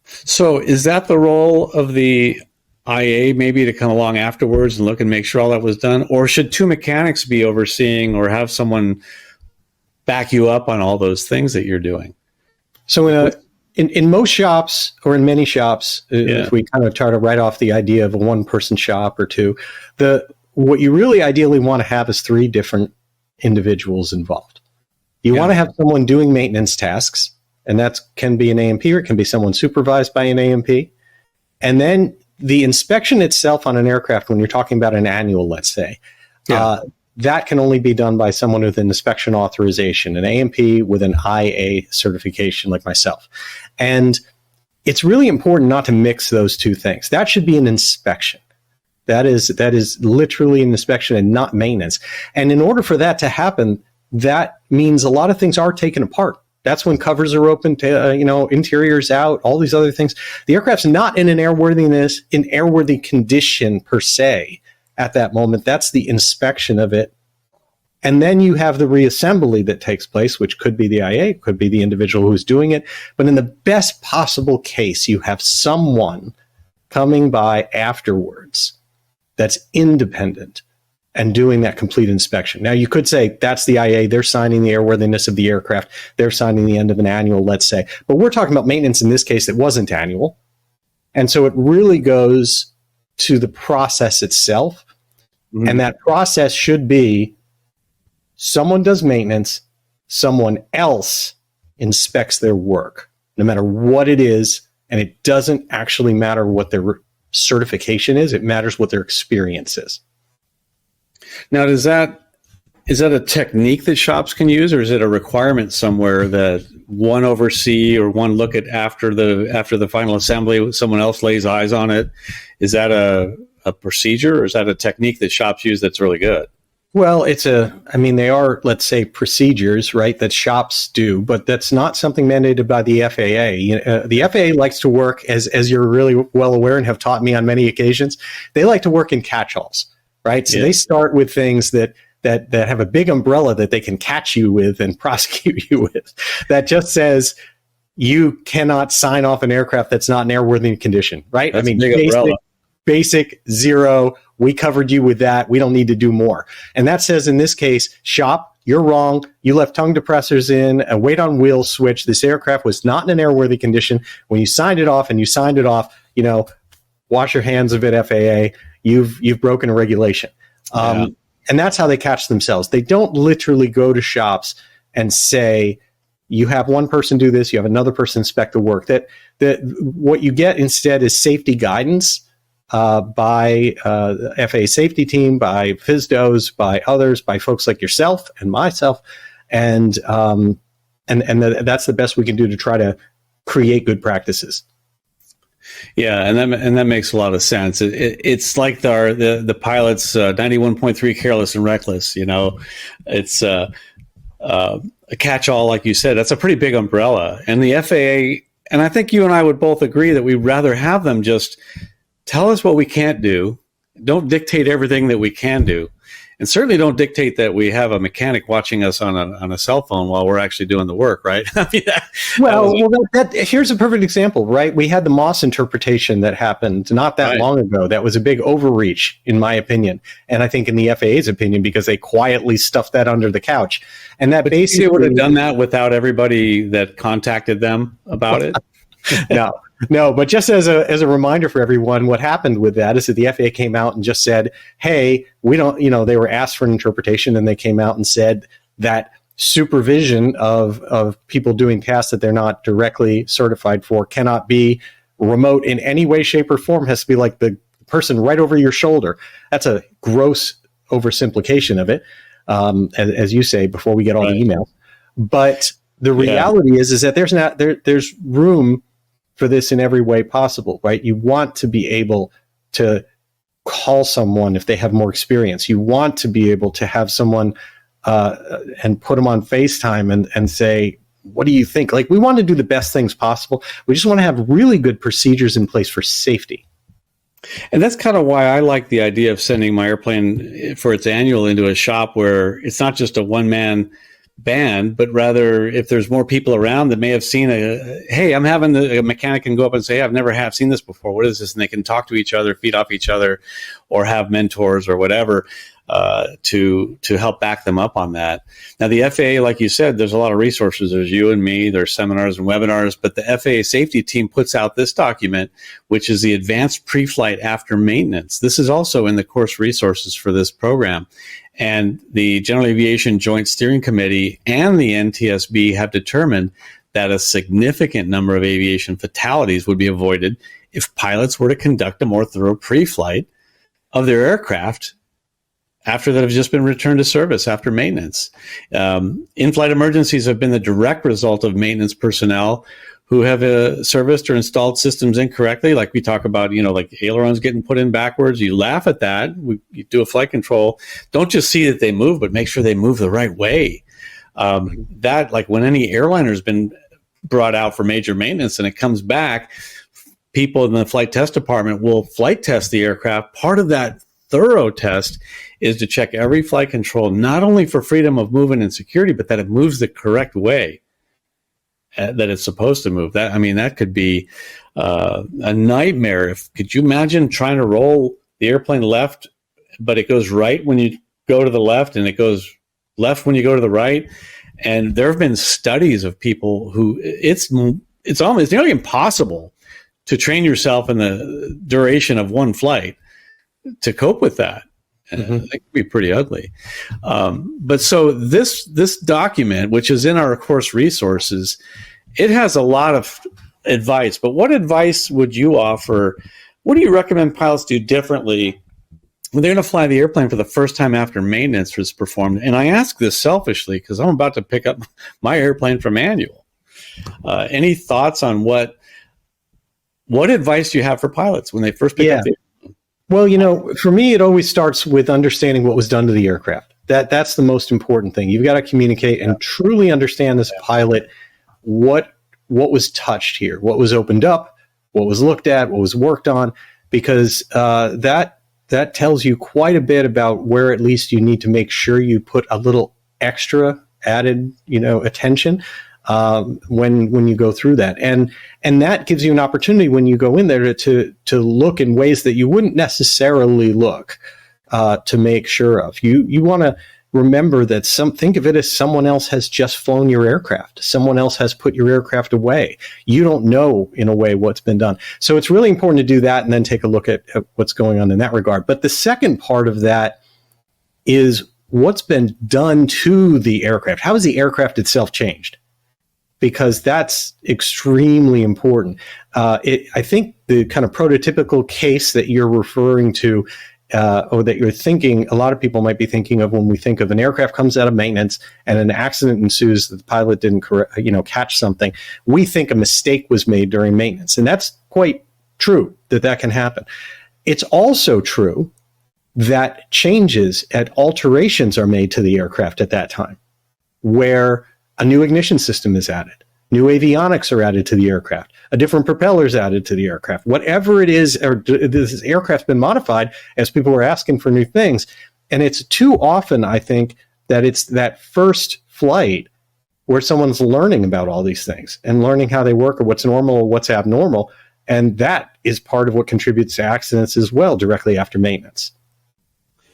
So is that the role of the IA maybe to come along afterwards and look and make sure all that was done? Or should two mechanics be overseeing or have someone back you up on all those things that you're doing? So in most shops, or in many shops, if we kind of try to write off the idea of a one-person shop or two, what you really ideally want to have is three different individuals involved. You want to have someone doing maintenance tasks, and that can be an AMP or it can be someone supervised by an AMP. And then the inspection itself on an aircraft, when you're talking about an annual, let's say, that can only be done by someone with an inspection authorization, an AMP with an IA certification like myself. And it's really important not to mix those two things. That should be an inspection. That is literally an inspection and not maintenance. And in order for that to happen, that means a lot of things are taken apart. That's when covers are open, interiors out, all these other things. The aircraft's not in an airworthy condition per se at that moment. That's the inspection of it. And then you have the reassembly that takes place, which could be the IA, could be the individual who's doing it. But in the best possible case, you have someone coming by afterwards that's independent and doing that complete inspection. Now, you could say that's the IA. They're signing the airworthiness of the aircraft. They're signing the end of an annual, let's say. But we're talking about maintenance in this case that wasn't annual. And so it really goes to the process itself. Mm-hmm. And that process should be someone does maintenance, someone else inspects their work, no matter what it is. And it doesn't actually matter what their certification is. It matters what their experience is. Now, does that Is that a technique that shops can use, or is it a requirement somewhere that one oversee or one look at after the final assembly, someone else lays eyes on it? Is that a procedure, or is that a technique that shops use that's really good? Well, they are, let's say, procedures, right, that shops do, but that's not something mandated by the FAA. The FAA likes to work, as you're really well aware and have taught me on many occasions, they like to work in catch-alls, right? So they start with things that have a big umbrella that they can catch you with and prosecute you with, that just says you cannot sign off an aircraft that's not in airworthy condition, right? That's basic zero. We covered you with that. We don't need to do more. And that says, in this case, shop, you're wrong. You left tongue depressors in, a weight on wheels switch. This aircraft was not in an airworthy condition. When you signed it off, wash your hands of it, FAA. You've broken a regulation. And that's how they catch themselves. They don't literally go to shops and say, you have one person do this, you have another person inspect the work. That what you get instead is safety guidance by the FAA safety team, by FSDOs, by others, by folks like yourself and myself, and that's the best we can do to try to create good practices. Yeah, and that makes a lot of sense. It's like the pilots 91.3 careless and reckless. It's a catch-all, like you said. That's a pretty big umbrella, and the FAA. And I think you and I would both agree that we'd rather have them just tell us what we can't do. Don't dictate everything that we can do. And certainly don't dictate that we have a mechanic watching us on a cell phone while we're actually doing the work, right? Here's a perfect example, right? We had the Moss interpretation that happened not that long ago. That was a big overreach, in my opinion. And I think in the FAA's opinion, because they quietly stuffed that under the couch. And that basically would have done that without everybody that contacted them about it. No, but just as a reminder for everyone, what happened with that is that the FAA came out and just said, hey, we don't, they were asked for an interpretation, and they came out and said that supervision of people doing tasks that they're not directly certified for cannot be remote in any way, shape, or form. It has to be like the person right over your shoulder. That's a gross oversimplification of it, as you say, before we get all the emails. But the reality is that there's room for this in every way possible, right? You want to be able to call someone if they have more experience. You want to be able to have someone and put them on FaceTime and say, what do you think? Like, we want to do the best things possible. We just want to have really good procedures in place for safety. And that's kind of why I like the idea of sending my airplane for its annual into a shop where it's not just a one-man band, but rather if there's more people around that may have seen hey, I'm having a mechanic can go up and say, hey, I've never seen this before. What is this? And they can talk to each other, feed off each other, or have mentors or whatever to help back them up on that. Now, the FAA, like you said, there's a lot of resources. There's you and me, there's seminars and webinars, but the FAA safety team puts out this document, which is the Advanced Preflight After Maintenance. This is also in the course resources for this program. And the General Aviation Joint Steering Committee and the NTSB have determined that a significant number of aviation fatalities would be avoided if pilots were to conduct a more thorough pre-flight of their aircraft after that have just been returned to service after maintenance. In-flight emergencies have been the direct result of maintenance personnel who have serviced or installed systems incorrectly. Like we talk about, like ailerons getting put in backwards. You laugh at that. You do a flight control. Don't just see that they move, but make sure they move the right way. That, like when any airliner has been brought out for major maintenance and it comes back, people in the flight test department will flight test the aircraft. Part of that thorough test is to check every flight control, not only for freedom of movement and security, but that it moves the correct way that it's supposed to move. That could be a nightmare. Could you imagine trying to roll the airplane left, but it goes right when you go to the left, and it goes left when you go to the right? And there have been studies of people who it's nearly impossible to train yourself in the duration of one flight to cope with that. Mm-hmm. That could be pretty ugly. But so this document, which is in our course resources, it has a lot of advice. But what advice would you offer? What do you recommend pilots do differently when they're going to fly the airplane for the first time after maintenance was performed, and I ask this selfishly because I'm about to pick up my airplane for manual. Any thoughts on what advice do you have for pilots when they first pick up the airplane? Well, for me, it always starts with understanding what was done to the aircraft. That's the most important thing. You've got to communicate and truly understand as a pilot what was touched here, what was opened up, what was looked at, what was worked on, because that tells you quite a bit about where at least you need to make sure you put a little extra added, attention when you go through that. And that gives you an opportunity when you go in there to look in ways that you wouldn't necessarily look to make sure of. You want to remember that think of it as someone else has just flown your aircraft. Someone else has put your aircraft away. You don't know, in a way, what's been done. So it's really important to do that and then take a look at what's going on in that regard. But the second part of that is what's been done to the aircraft. How has the aircraft itself changed? Because that's extremely important. I think the kind of prototypical case that you're referring to or that you're thinking, a lot of people might be thinking of when we think of an aircraft comes out of maintenance and an accident ensues that the pilot didn't catch something. We think a mistake was made during maintenance, and that's quite true that can happen. It's also true that changes and alterations are made to the aircraft at that time, where a new ignition system is added, new avionics are added to the aircraft, a different propeller is added to the aircraft. Whatever it is, or this aircraft's been modified as people are asking for new things. And it's too often, I think, that it's that first flight where someone's learning about all these things and learning how they work or what's normal or what's abnormal. And that is part of what contributes to accidents as well, directly after maintenance.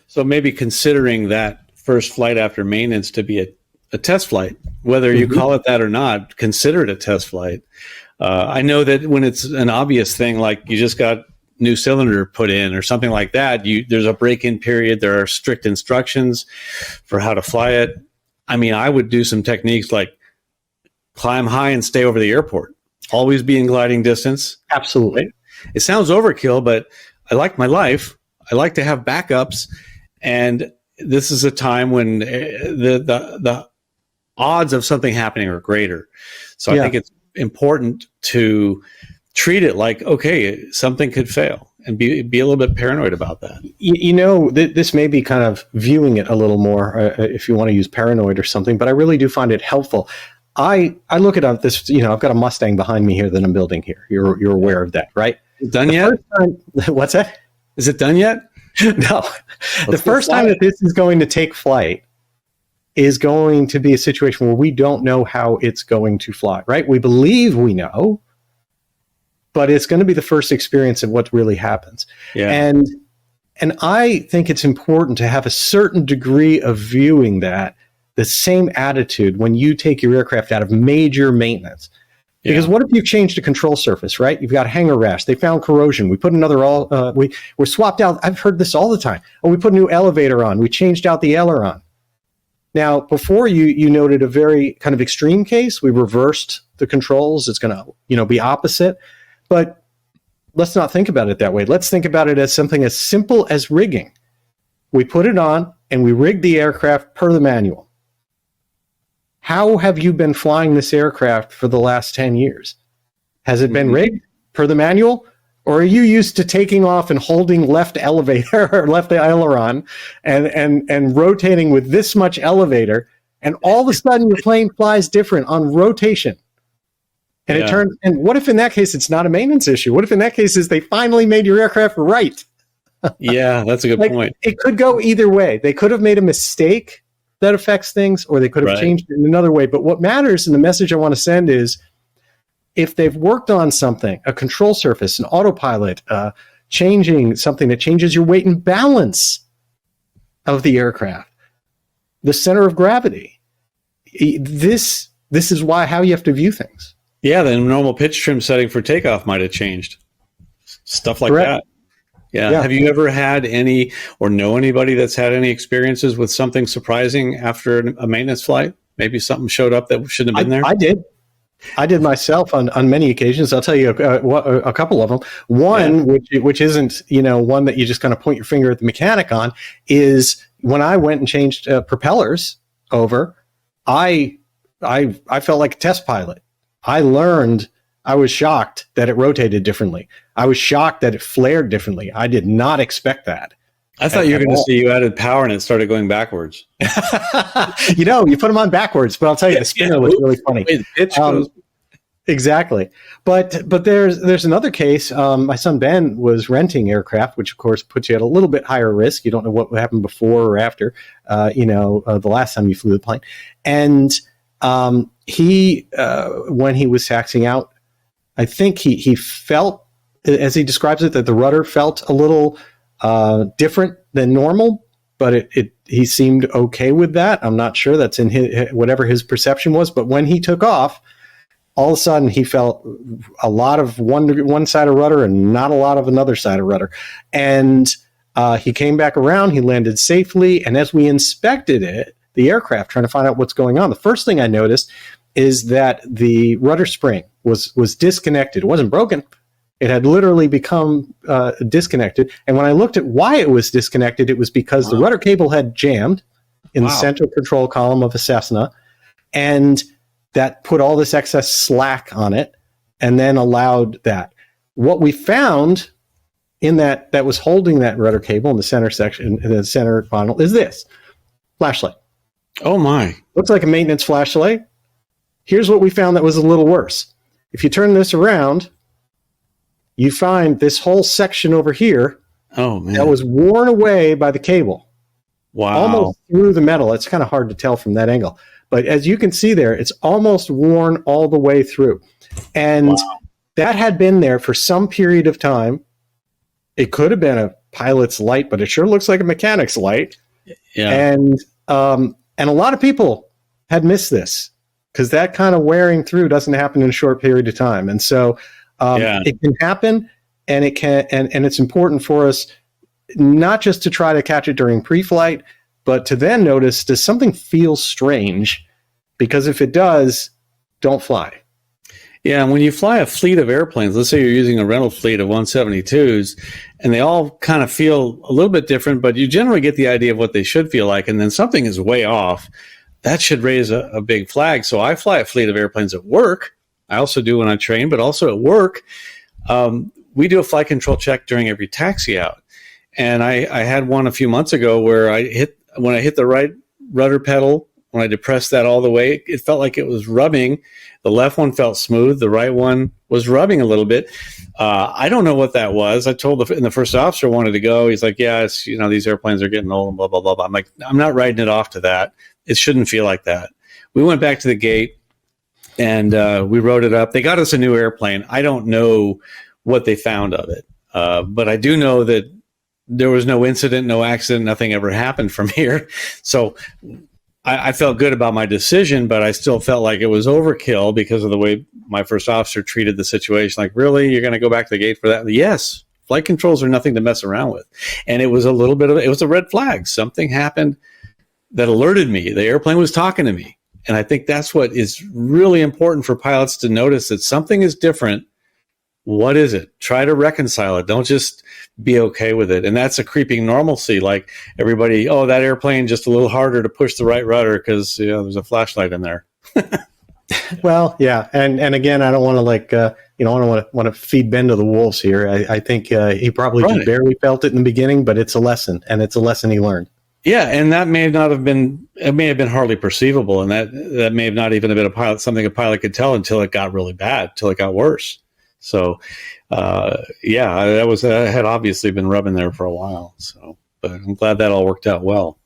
So maybe considering that first flight after maintenance to be a test flight, whether you call it that or not, consider it a test flight. I know that when it's an obvious thing, like you just got new cylinder put in or something like that, there's a break-in period. There are strict instructions for how to fly it. I mean, I would do some techniques like climb high and stay over the airport. Always be in gliding distance. Absolutely. It sounds overkill, but I like my life. I like to have backups. And this is a time when the odds of something happening are greater. So I think it's important to treat it like, okay, something could fail, and be a little bit paranoid about that. This may be kind of viewing it a little more if you want to use paranoid or something, but I really do find it helpful. I look at this, I've got a Mustang behind me here that I'm building here. You're aware of that, right? Done yet? What's that? Is it done yet? No. The first time that this is going to take flight is going to be a situation where we don't know how it's going to fly, right? We believe we know, but it's going to be the first experience of what really happens. Yeah. And I think it's important to have a certain degree of viewing that, the same attitude when you take your aircraft out of major maintenance. Because what if you've changed a control surface, right? You've got hanger rash. They found corrosion. We put another, we're swapped out. I've heard this all the time. Oh, we put a new elevator on. We changed out the aileron. Now, before you noted a very kind of extreme case. We reversed the controls. It's going to, be opposite. But let's not think about it that way. Let's think about it as something as simple as rigging. We put it on and we rigged the aircraft per the manual. How have you been flying this aircraft for the last 10 years? Has it been rigged per the manual? Or are you used to taking off and holding left elevator or left aileron and rotating with this much elevator, and all of a sudden your plane flies different on rotation? And it turns, and what if in that case it's not a maintenance issue? What if in that case is they finally made your aircraft right? Yeah, that's a good point. It could go either way. They could have made a mistake that affects things, or they could have changed it in another way. But what matters, and the message I want to send is, if they've worked on something, a control surface, an autopilot, changing something that changes your weight and balance of the aircraft, the center of gravity, this is how you have to view things. Yeah, the normal pitch trim setting for takeoff might have changed. Stuff like that. Yeah. Have you ever had any, or know anybody that's had any experiences with something surprising after a maintenance flight? Maybe something showed up that shouldn't have been there? I did. I did myself on many occasions. I'll tell you a couple of them. One, which isn't one that you just kind of point your finger at the mechanic on, is when I went and changed propellers over. I felt like a test pilot. I was shocked that it rotated differently. I was shocked that it flared differently. I did not expect that. I thought you were going to say you added power and it started going backwards. You put them on backwards, but I'll tell you, the spinner was really funny. Exactly. But there's another case. My son Ben was renting aircraft, which of course puts you at a little bit higher risk. You don't know what happened before or after, the last time you flew the plane. And he, when he was taxiing out, I think he felt, as he describes it, that the rudder felt a little different than normal, but he seemed okay with that. I'm not sure, that's in whatever his perception was. But when he took off, all of a sudden he felt a lot of one side of rudder and not a lot of another side of rudder. And he came back around, he landed safely. And as we inspected the aircraft, trying to find out what's going on, the first thing I noticed is that the rudder spring was disconnected. It wasn't broken. It had literally become disconnected. And when I looked at why it was disconnected, it was because the rudder cable had jammed in the central control column of a Cessna. And that put all this excess slack on it and then allowed that. What we found in that was holding that rudder cable in the center section, in the center panel, is this flashlight. Oh my. Looks like a maintenance flashlight. Here's what we found that was a little worse. If you turn this around, you find this whole section over here that was worn away by the cable. Wow. Almost through the metal. It's kind of hard to tell from that angle. But as you can see there, it's almost worn all the way through. And that had been there for some period of time. It could have been a pilot's light, but it sure looks like a mechanic's light. Yeah. And a lot of people had missed this because that kind of wearing through doesn't happen in a short period of time. And so it can happen, and it's important for us not just to try to catch it during pre-flight, but to then notice, does something feel strange? Because if it does, don't fly. Yeah, and when you fly a fleet of airplanes, let's say you're using a rental fleet of 172s, and they all kind of feel a little bit different, but you generally get the idea of what they should feel like, and then something is way off, that should raise a big flag. So I fly a fleet of airplanes at work. I also do when I train, but also at work. We do a flight control check during every taxi out. And I had one a few months ago where when I hit the right rudder pedal, when I depressed that all the way, it felt like it was rubbing. The left one felt smooth. The right one was rubbing a little bit. I don't know what that was. I told the first officer wanted to go. He's like, yeah, it's, these airplanes are getting old and blah, blah, blah, blah. I'm like, I'm not writing it off to that. It shouldn't feel like that. We went back to the gate and we wrote it up. They got us a new airplane. I don't know what they found of it. But I do know that there was no incident, no accident, nothing ever happened from here. So I felt good about my decision, but I still felt like it was overkill because of the way my first officer treated the situation. Like, really? You're going to go back to the gate for that? Yes. Flight controls are nothing to mess around with. And it was it was a red flag. Something happened that alerted me. The airplane was talking to me. And I think that's what is really important for pilots to notice, that something is different. What is it? Try to reconcile it. Don't just be okay with it. And that's a creeping normalcy. Like everybody, that airplane just a little harder to push the right rudder because there's a flashlight in there. Well, yeah. And again, I don't want to I don't want to feed Ben to the wolves here. I think he probably just barely felt it in the beginning, but it's a lesson, and it's a lesson he learned. Yeah, and that may have been hardly perceivable, and that may have not even been something a pilot could tell until it got really bad, until it got worse. So, that had obviously been rubbing there for a while. So, but I'm glad that all worked out well.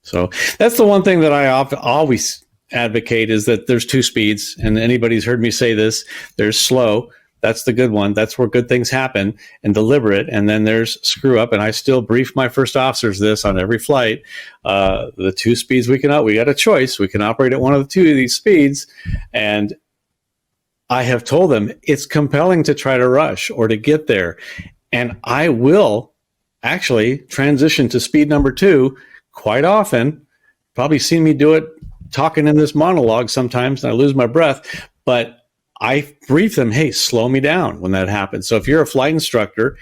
So that's the one thing that I always advocate, is that there's two speeds, and anybody's heard me say this. There's slow. That's the good one. That's where good things happen, and deliberate. And then there's screw up. And I still brief my first officers this on every flight. The two speeds we got a choice. We can operate at one of the two of these speeds. And I have told them it's compelling to try to rush or to get there. And I will actually transition to speed number 2 quite often. Probably seen me do it talking in this monologue sometimes, and I lose my breath. But I brief them, hey, slow me down when that happens. So if you're a flight instructor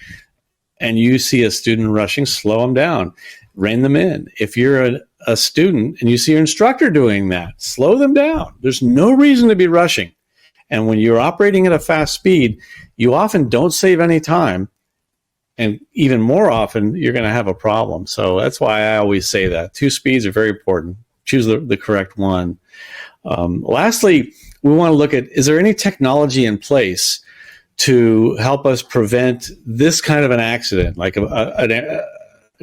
and you see a student rushing, slow them down, rein them in. If you're a student and you see your instructor doing that, slow them down. There's no reason to be rushing. And when you're operating at a fast speed, you often don't save any time. And even more often, you're going to have a problem. So that's why I always say that. 2 speeds are very important. Choose the correct one. Lastly, we want to look at, is there any technology in place to help us prevent this kind of an accident, like an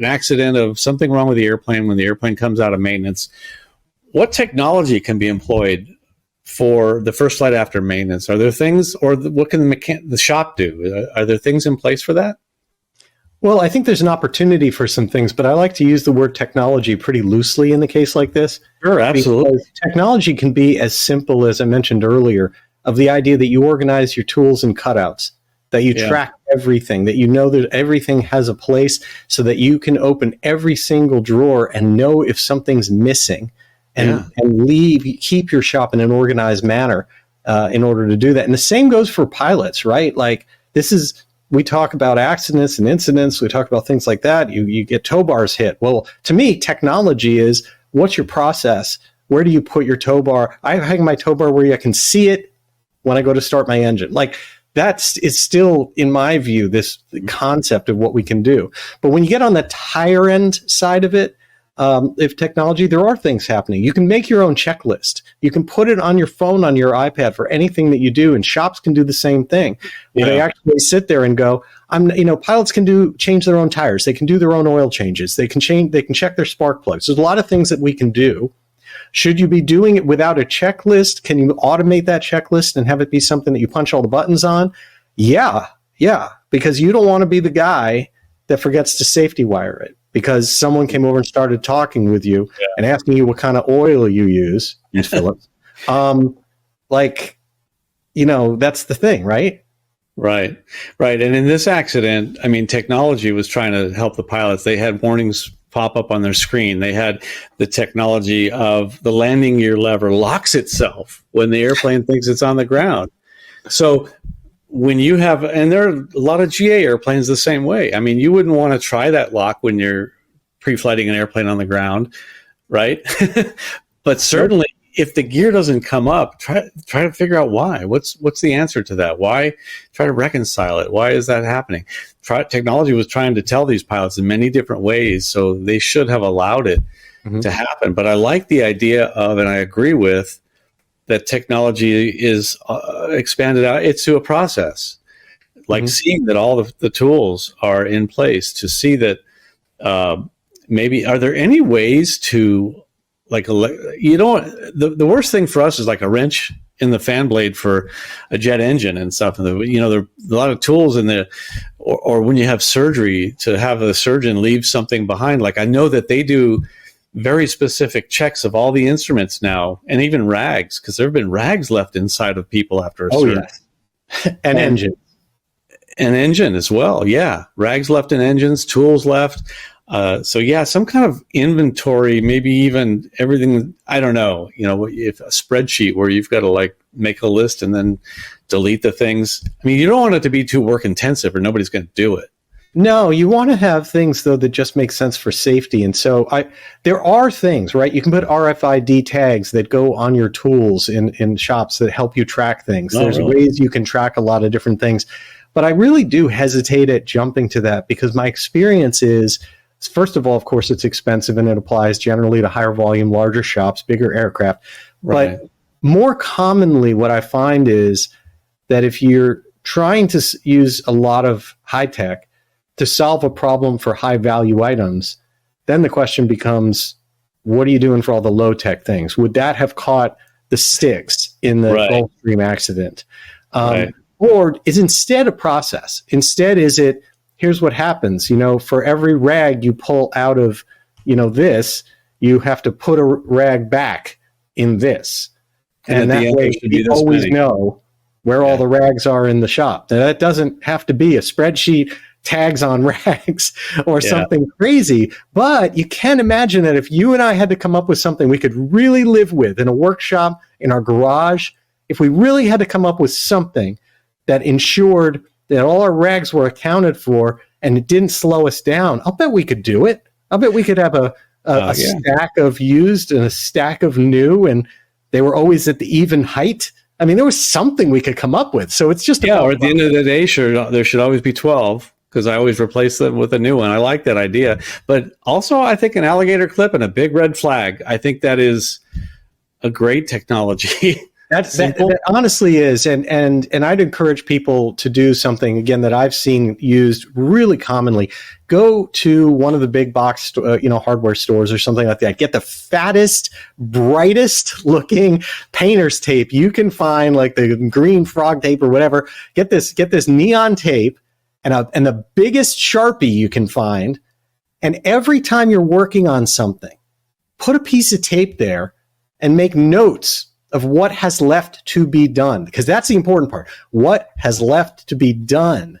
accident of something wrong with the airplane when the airplane comes out of maintenance? What technology can be employed for the first flight after maintenance? Are there things, or what can the shop do? Are there things in place for that? Well, I think there's an opportunity for some things, but I like to use the word technology pretty loosely in the case like this. Sure, absolutely. Because technology can be as simple as I mentioned earlier, of the idea that you organize your tools and cutouts, that you track everything, that you know that everything has a place so that you can open every single drawer and know if something's missing and keep your shop in an organized manner in order to do that. And the same goes for pilots, right? Like we talk about accidents and incidents. We talk about things like that. You get tow bars hit. Well, to me, technology is, what's your process? Where do you put your tow bar? I hang my tow bar where I can see it when I go to start my engine. Like, is still, in my view, this concept of what we can do. But when you get on the higher end side of it, if technology, there are things happening. You can make your own checklist. You can put it on your phone, on your iPad for anything that you do, and shops can do the same thing. Where they actually sit there and go, pilots can change their own tires. They can do their own oil changes. They can check their spark plugs. There's a lot of things that we can do. Should you be doing it without a checklist? Can you automate that checklist and have it be something that you punch all the buttons on? Yeah, because you don't want to be the guy that forgets to safety wire it because someone came over and started talking with you and asking you what kind of oil you use, Phillips. That's the thing, right? Right. And in this accident, technology was trying to help the pilots. They had warnings pop up on their screen. They had the technology of the landing gear lever locks itself when the airplane thinks it's on the ground. So when you have, and there are a lot of GA airplanes the same way. You wouldn't want to try that lock when you're pre-flighting an airplane on the ground, right? But certainly if the gear doesn't come up, try to figure out why. What's the answer to that? Why? Try to reconcile it. Why is that happening? Technology was trying to tell these pilots in many different ways, so they should have allowed it to happen. But I like the idea of, and I agree with, that technology is expanded out into a process, like seeing that all the tools are in place to see that maybe, are there any ways to, the worst thing for us is like a wrench in the fan blade for a jet engine and stuff. There are a lot of tools in there, or when you have surgery, to have a surgeon leave something behind. Like, I know that they do very specific checks of all the instruments now, and even rags, because there have been rags left inside of people after a surgery. Yes. and engine. An engine as well. Yeah. Rags left in engines, tools left. Some kind of inventory, maybe even everything. I don't know, if a spreadsheet where you've got to make a list and then delete the things. You don't want it to be too work intensive or nobody's going to do it. No, you want to have things, though, that just make sense for safety. And so there are things, right? You can put RFID tags that go on your tools in shops that help you track things. There's ways you can track a lot of different things. But I really do hesitate at jumping to that because my experience is, first of all, of course, it's expensive and it applies generally to higher volume, larger shops, bigger aircraft. Right. But more commonly, what I find is that if you're trying to use a lot of high tech to solve a problem for high value items, then the question becomes, what are you doing for all the low tech things? Would that have caught the sticks in the Gulfstream accident? Or is instead a process? Instead, is it, here's what happens, for every rag you pull out of, this, you have to put a rag back in this. And that way you always know where all the rags are in the shop. Now, that doesn't have to be a spreadsheet, tags on rags or something crazy, but you can imagine that if you and I had to come up with something we could really live with in a workshop, in our garage, if we really had to come up with something that ensured that all our regs were accounted for and it didn't slow us down, I'll bet we could do it. I'll bet we could have a stack of used and a stack of new, and they were always at the even height. I mean, there was something we could come up with. So it's just or at the end of the day, sure, there should always be 12 because I always replace them with a new one. I like that idea. But also, I think an alligator clip and a big red flag, I think that is a great technology. That honestly is, and I'd encourage people to do something again that I've seen used really commonly. Go to one of the big box, hardware stores or something like that. Get the fattest, brightest looking painter's tape you can find, like the green frog tape or whatever. Get this neon tape and the biggest Sharpie you can find. And every time you're working on something, put a piece of tape there and make notes of what has left to be done, because that's the important part. What has left to be done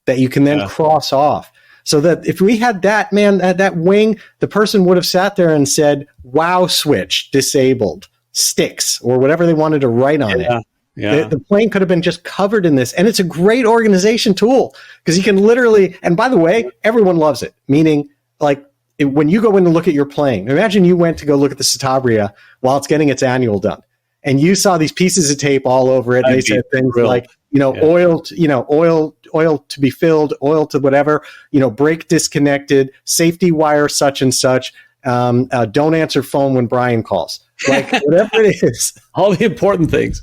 that you can then cross off, so that if we had that, man, that wing, the person would have sat there and said, "Wow, switch disabled, sticks," or whatever they wanted to write on it. Yeah. The plane could have been just covered in this, and it's a great organization tool because you can literally. And by the way, everyone loves it. Meaning, like when you go in to look at your plane, imagine you went to go look at the Citabria while it's getting its annual done. And you saw these pieces of tape all over it. They said things like, oil to be filled, oil to whatever, brake disconnected, safety wire such and such. Don't answer phone when Brian calls. Like whatever it is. All the important things.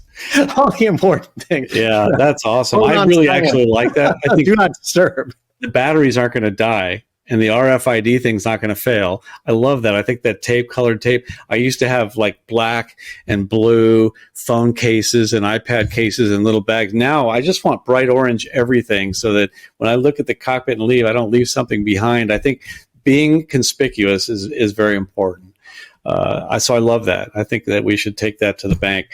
All the important things. Yeah, that's awesome. I really actually like that. I think do not disturb. The batteries aren't going to die. And the RFID thing's not going to fail. I love that. I think that colored tape, I used to have like black and blue phone cases and iPad cases and little bags. Now I just want bright orange everything so that when I look at the cockpit and leave, I don't leave something behind. I think being conspicuous is very important. So I love that. I think that we should take that to the bank.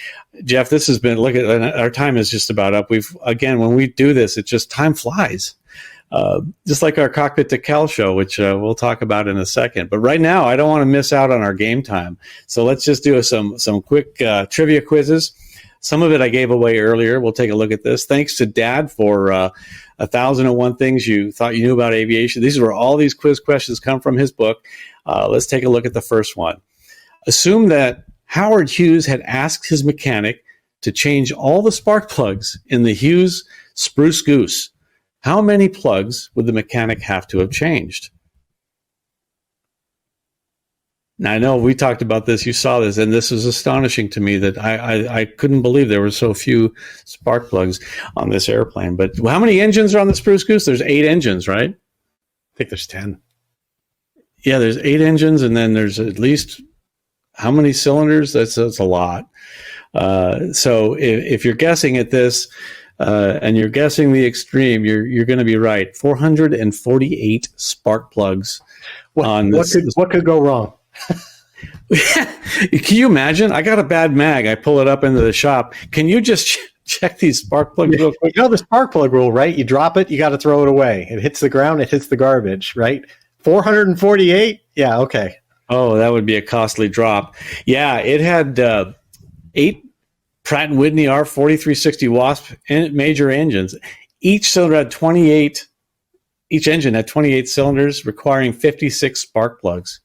Jeff, this has been, look at, our time is just about up. When we do this, it just, time flies. Just like our Cockpit to Cal show, which we'll talk about in a second. But right now, I don't want to miss out on our game time. So let's just do some quick trivia quizzes. Some of it I gave away earlier. We'll take a look at this. Thanks to Dad for 1,001 Things You Thought You Knew About Aviation. These are where all these quiz questions come from his book. Let's take a look at the first one. Assume that Howard Hughes had asked his mechanic to change all the spark plugs in the Hughes Spruce Goose. How many plugs would the mechanic have to have changed? Now, I know we talked about this, you saw this, and this is astonishing to me that I couldn't believe there were so few spark plugs on this airplane. But how many engines are on the Spruce Goose? There's 8 engines, right? I think there's 10. Yeah, there's 8 engines, and then there's at least, how many cylinders? That's a lot. So if you're guessing at this, and you're guessing the extreme, you're going to be right. 448 spark plugs on this. What could go wrong? Can you imagine? I got a bad mag. I pull it up into the shop. Can you just check these spark plugs real quick? You know the spark plug rule, right? You drop it, you got to throw it away. It hits the ground, it hits the garbage, right? 448? Yeah, okay. Oh, that would be a costly drop. Yeah, it had 8 Pratt & Whitney R4360 Wasp major engines. Each cylinder had 28. Each engine had 28 cylinders, requiring 56 spark plugs.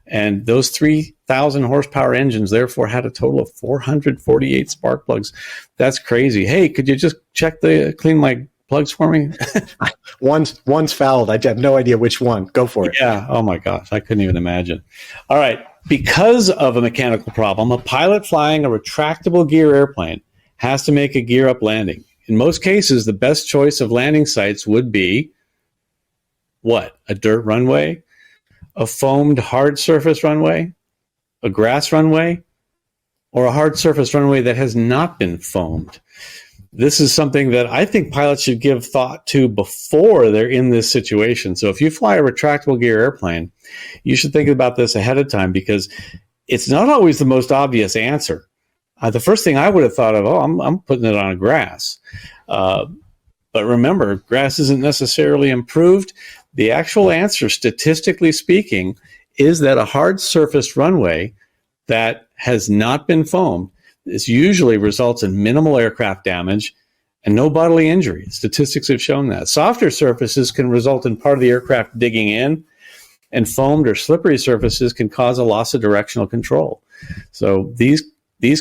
And those 3,000 horsepower engines, therefore, had a total of 448 spark plugs. That's crazy. Hey, could you just clean my plugs for me? One's fouled. I have no idea which one. Go for it. Yeah. Oh my gosh, I couldn't even imagine. All right. Because of a mechanical problem, a pilot flying a retractable gear airplane has to make a gear up landing. In most cases, the best choice of landing sites would be what? A dirt runway, a foamed hard surface runway, a grass runway, or a hard surface runway that has not been foamed. This is something that I think pilots should give thought to before they're in this situation. So if you fly a retractable gear airplane, you should think about this ahead of time because it's not always the most obvious answer. The first thing I would have thought of, I'm putting it on a grass. But remember, grass isn't necessarily improved. The actual answer, statistically speaking, is that a hard surface runway that has not been foamed, This usually results in minimal aircraft damage and no bodily injury. Statistics have shown that. Softer surfaces can result in part of the aircraft digging in, and foamed or slippery surfaces can cause a loss of directional control. So these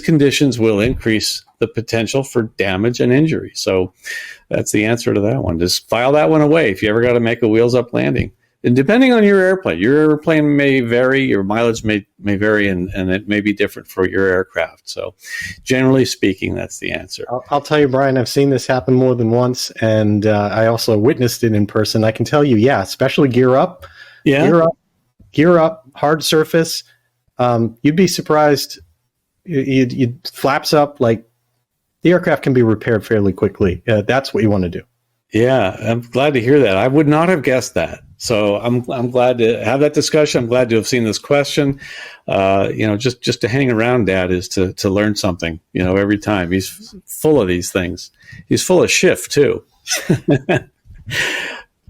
conditions will increase the potential for damage and injury. So that's the answer to that one. Just file that one away if you ever got to make a wheels-up landing. And depending on your airplane may vary, your mileage may vary, and it may be different for your aircraft. So generally speaking, that's the answer. I'll tell you, Brian, I've seen this happen more than once, and I also witnessed it in person. I can tell you, yeah, especially gear up. Yeah. Gear up, hard surface. You'd be surprised. You'd flaps up, like the aircraft can be repaired fairly quickly. That's what you want to do. Yeah, I'm glad to hear that. I would not have guessed that. So I'm glad to have that discussion. I'm glad to have seen this question. Just to hang around Dad is to learn something, every time. He's full of these things. He's full of Schiff too.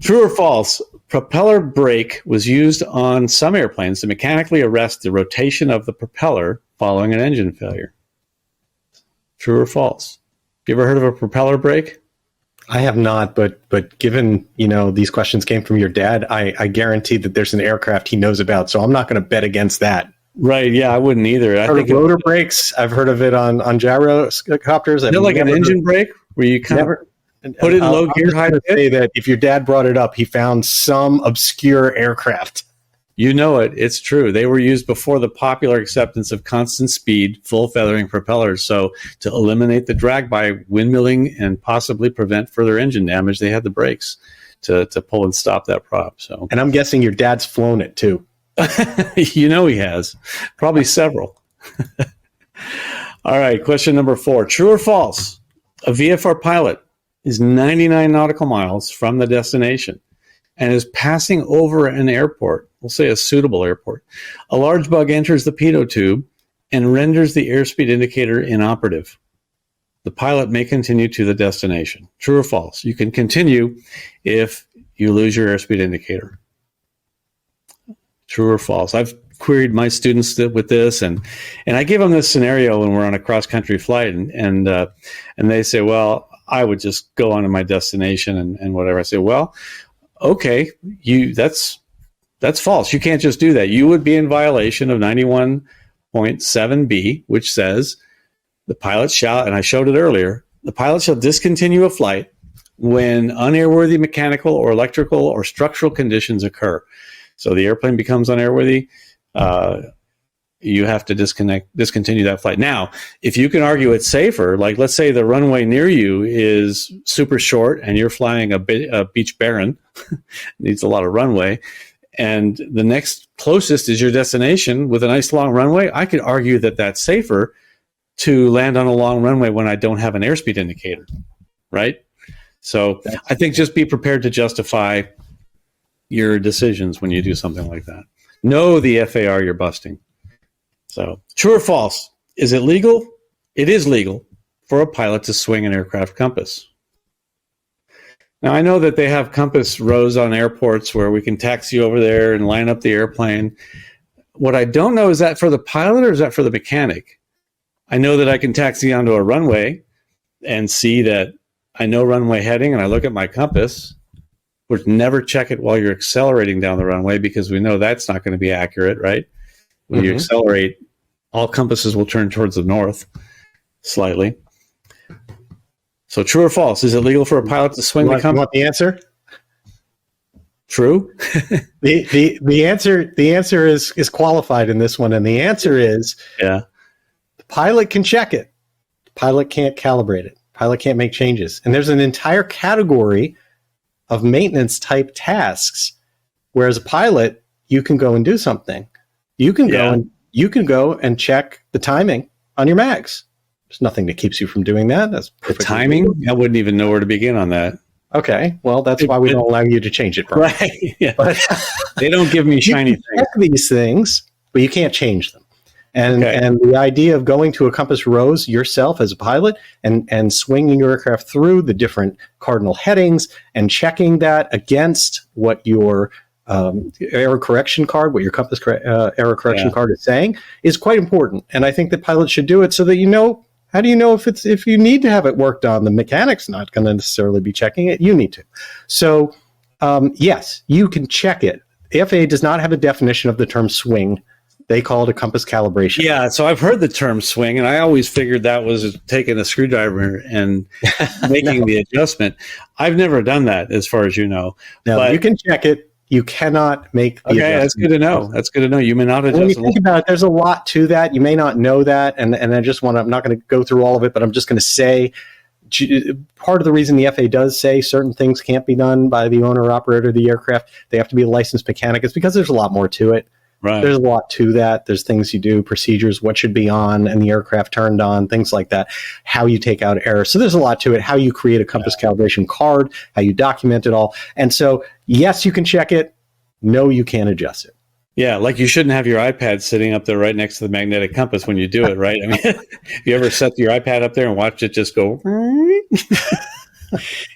True or false? Propeller brake was used on some airplanes to mechanically arrest the rotation of the propeller following an engine failure. True or false? You ever heard of a propeller brake? I have not, but given, these questions came from your dad, I guarantee that there's an aircraft he knows about, so I'm not going to bet against that. Right, yeah, I wouldn't either. I've heard of rotor brakes. I've heard of it on gyrocopters. Is it like an engine brake where you kind of put it in low gear high? To say that if your dad brought it up, he found some obscure aircraft. It's true. They were used before the popular acceptance of constant speed, full feathering propellers. So to eliminate the drag by windmilling and possibly prevent further engine damage, they had the brakes to pull and stop that prop. So, and I'm guessing your dad's flown it too. He has. Probably several. All right, question number 4. True or false? A VFR pilot is 99 nautical miles from the destination and is passing over an airport, we'll say a suitable airport. A large bug enters the pitot tube and renders the airspeed indicator inoperative. The pilot may continue to the destination. True or false? You can continue if you lose your airspeed indicator. True or false? I've queried my students with this, and I give them this scenario when we're on a cross-country flight, and they say, well, I would just go on to my destination and whatever. I say, well, okay, that's false. You can't just do that. You would be in violation of 91.7b, which says the pilot shall, and I showed it earlier, the pilot shall discontinue a flight when unairworthy mechanical or electrical or structural conditions occur. So the airplane becomes unairworthy. You have to discontinue that flight. Now, if you can argue it's safer, like let's say the runway near you is super short and you're flying a Beach Baron, needs a lot of runway, and the next closest is your destination with a nice long runway, I could argue that that's safer to land on a long runway when I don't have an airspeed indicator, right? So I think just be prepared to justify your decisions when you do something like that. Know the FAR you're busting. So, true or false? Is it legal? It is legal for a pilot to swing an aircraft compass. Now, I know that they have compass rows on airports where we can taxi over there and line up the airplane. What I don't know, is that for the pilot or is that for the mechanic? I know that I can taxi onto a runway and see that I know runway heading, and I look at my compass, which never check it while you're accelerating down the runway because we know that's not going to be accurate, right? When you accelerate, all compasses will turn towards the north slightly. So true or false? Is it legal for a pilot to swing the compass? You want the answer? True. the answer is qualified in this one, and the answer is the pilot can check it. The pilot can't calibrate it. The pilot can't make changes. And there's an entire category of maintenance type tasks, whereas a pilot, you can go and do something. You can go and check the timing on your mags. There's nothing that keeps you from doing that. That's the timing. I wouldn't even know where to begin on that. Okay, well, that's why we don't allow you to change it. Brian. Right? Yeah. But they don't give me shiny things. Check these things, but you can't change them. And the idea of going to a compass rose yourself as a pilot and swinging your aircraft through the different cardinal headings and checking that against what your error correction card, what your compass error correction card is saying, is quite important. And I think that pilots should do it so that How do you know if you need to have it worked on? The mechanic's not going to necessarily be checking it. You need to. So, yes, you can check it. The FAA does not have a definition of the term swing. They call it a compass calibration. Yeah, so I've heard the term swing, and I always figured that was taking a screwdriver and making the adjustment. I've never done that, as far as you know. No, but you can check it. You cannot make the adjustment. That's good to know. That's good to know. You may not adjust. When you think about it, there's a lot to that. You may not know that, and I'm not going to go through all of it, but I'm just going to say part of the reason the FAA does say certain things can't be done by the owner or operator of the aircraft, they have to be a licensed mechanic, is because there's a lot more to it. Right. There's a lot to that. There's things you do, procedures, what should be on, and the aircraft turned on, things like that, how you take out errors. So there's a lot to it, how you create a compass calibration card, how you document it all. And so, yes, you can check it. No, you can't adjust it. Yeah, like you shouldn't have your iPad sitting up there right next to the magnetic compass when you do it, right? I mean, you ever set your iPad up there and watch it just go?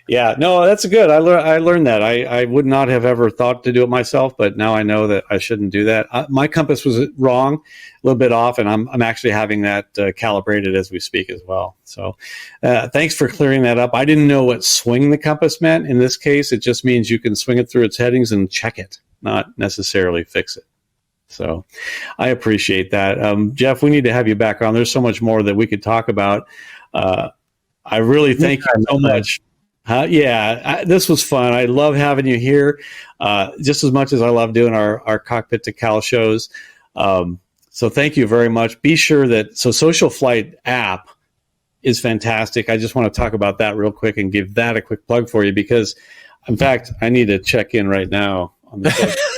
Yeah, no, that's good. I learned that. I would not have ever thought to do it myself, but now I know that I shouldn't do that. My compass was wrong, a little bit off, and I'm actually having that calibrated as we speak as well. So thanks for clearing that up. I didn't know what swing the compass meant. In this case, it just means you can swing it through its headings and check it, not necessarily fix it. So I appreciate that. Jeff, we need to have you back on. There's so much more that we could talk about. I really thank you so much. This was fun. I love having you here just as much as I love doing our Cockpit to Cal shows. So thank you very much. Be sure that Social Flight app is fantastic. I just want to talk about that real quick and give that a quick plug for you because, in fact, I need to check in right now on the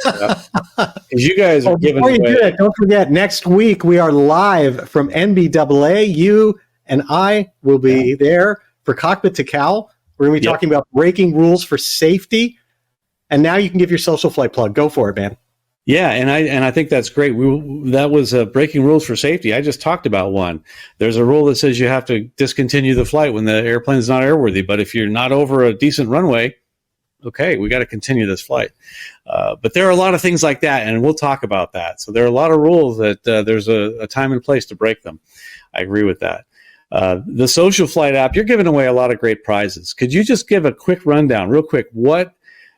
because you guys are giving away. Don't forget, next week we are live from NBAA. You and I will be there for Cockpit to Cal. We're going to be talking about breaking rules for safety. And now you can give your Social Flight plug. Go for it, man. Yeah, and I think that's great. That was breaking rules for safety. I just talked about one. There's a rule that says you have to discontinue the flight when the airplane is not airworthy. But if you're not over a decent runway, okay, we got to continue this flight. But there are a lot of things like that, and we'll talk about that. So there are a lot of rules that there's a time and place to break them. I agree with that. The Social Flight app, you're giving away a lot of great prizes. Could you just give a quick rundown, real quick?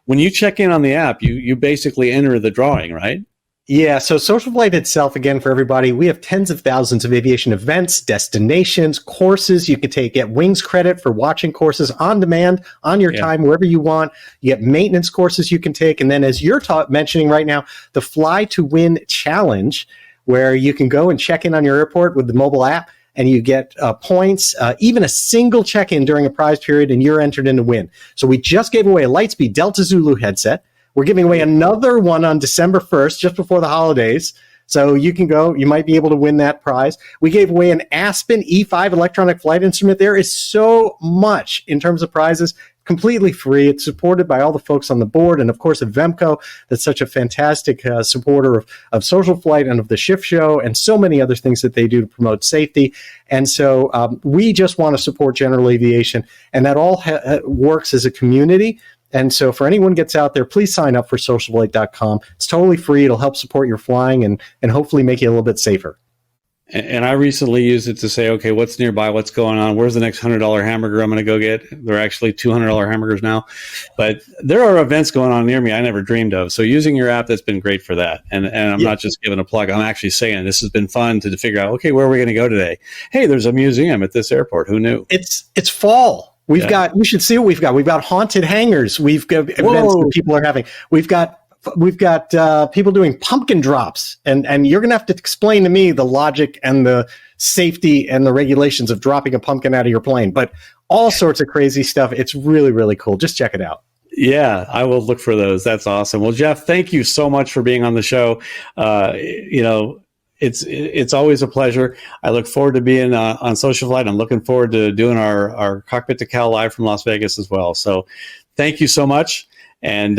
When you check in on the app, you basically enter the drawing, right? Yeah, so Social Flight itself, again, for everybody, we have tens of thousands of aviation events, destinations, courses. You can get wings credit for watching courses on demand, on your time, wherever you want. You get maintenance courses you can take. And then as you're mentioning right now, the Fly to Win Challenge, where you can go and check in on your airport with the mobile app, and you get points, even a single check-in during a prize period, and you're entered in to win. So we just gave away a Lightspeed Delta Zulu headset. We're giving away another one on December 1st, just before the holidays. So you can go. You might be able to win that prize. We gave away an Aspen E5 electronic flight instrument. There is so much in terms of prizes, completely free. It's supported by all the folks on the board. And, of course, Avemco, that's such a fantastic supporter of Social Flight and of the Schiff Show and so many other things that they do to promote safety. And so we just want to support general aviation. And that all works as a community. And so for anyone who gets out there, please sign up for socialflight.com. It's totally free. It'll help support your flying and hopefully make you a little bit safer. And I recently used it to say, okay, what's nearby? What's going on? Where's the next $100 hamburger I'm going to go get? They're actually $200 hamburgers now. But there are events going on near me I never dreamed of. So using your app, that's been great for that. And I'm not just giving a plug. I'm actually saying this has been fun to figure out, okay, where are we going to go today? Hey, there's a museum at this airport. Who knew? It's fall. We've got, you should see what we've got. We've got haunted hangars. We've got events that people are having. We've got people doing pumpkin drops. And you're going to have to explain to me the logic and the safety and the regulations of dropping a pumpkin out of your plane. But all sorts of crazy stuff. It's really, really cool. Just check it out. Yeah, I will look for those. That's awesome. Well, Jeff, thank you so much for being on the show. It's always a pleasure. I look forward to being on Social Flight. I'm looking forward to doing our Cockpit to Cal live from Las Vegas as well. So thank you so much, and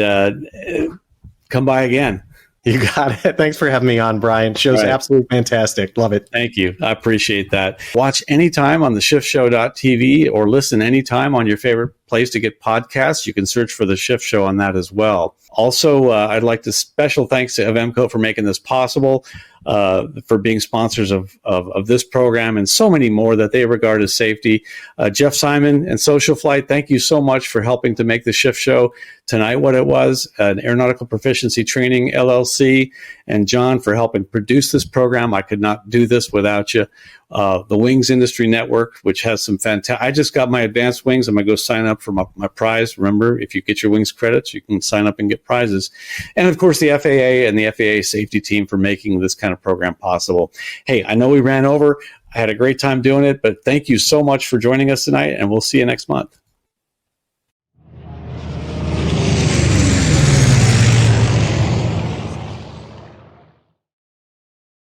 come by again. You got it. Thanks for having me on, Brian. Show's absolutely fantastic. Love it. Thank you. I appreciate that. Watch anytime on the SchiffShow.tv or listen anytime on your favorite place to get podcasts. You can search for The Shift Show on that as well. Also, I'd like to special thanks to Avemco for making this possible, for being sponsors of this program and so many more that they regard as safety. Jeff Simon and Social Flight, thank you so much for helping to make The Shift Show tonight what it was, an Aeronautical Proficiency Training LLC, and John for helping produce this program. I could not do this without you. The Wings Industry Network, which has some fantastic... I just got my advanced wings. I'm going to go sign up for my prize. Remember, if you get your wings credits, you can sign up and get prizes. And, of course, the FAA and the FAA safety team for making this kind of program possible. Hey, I know we ran over. I had a great time doing it, but thank you so much for joining us tonight, and we'll see you next month.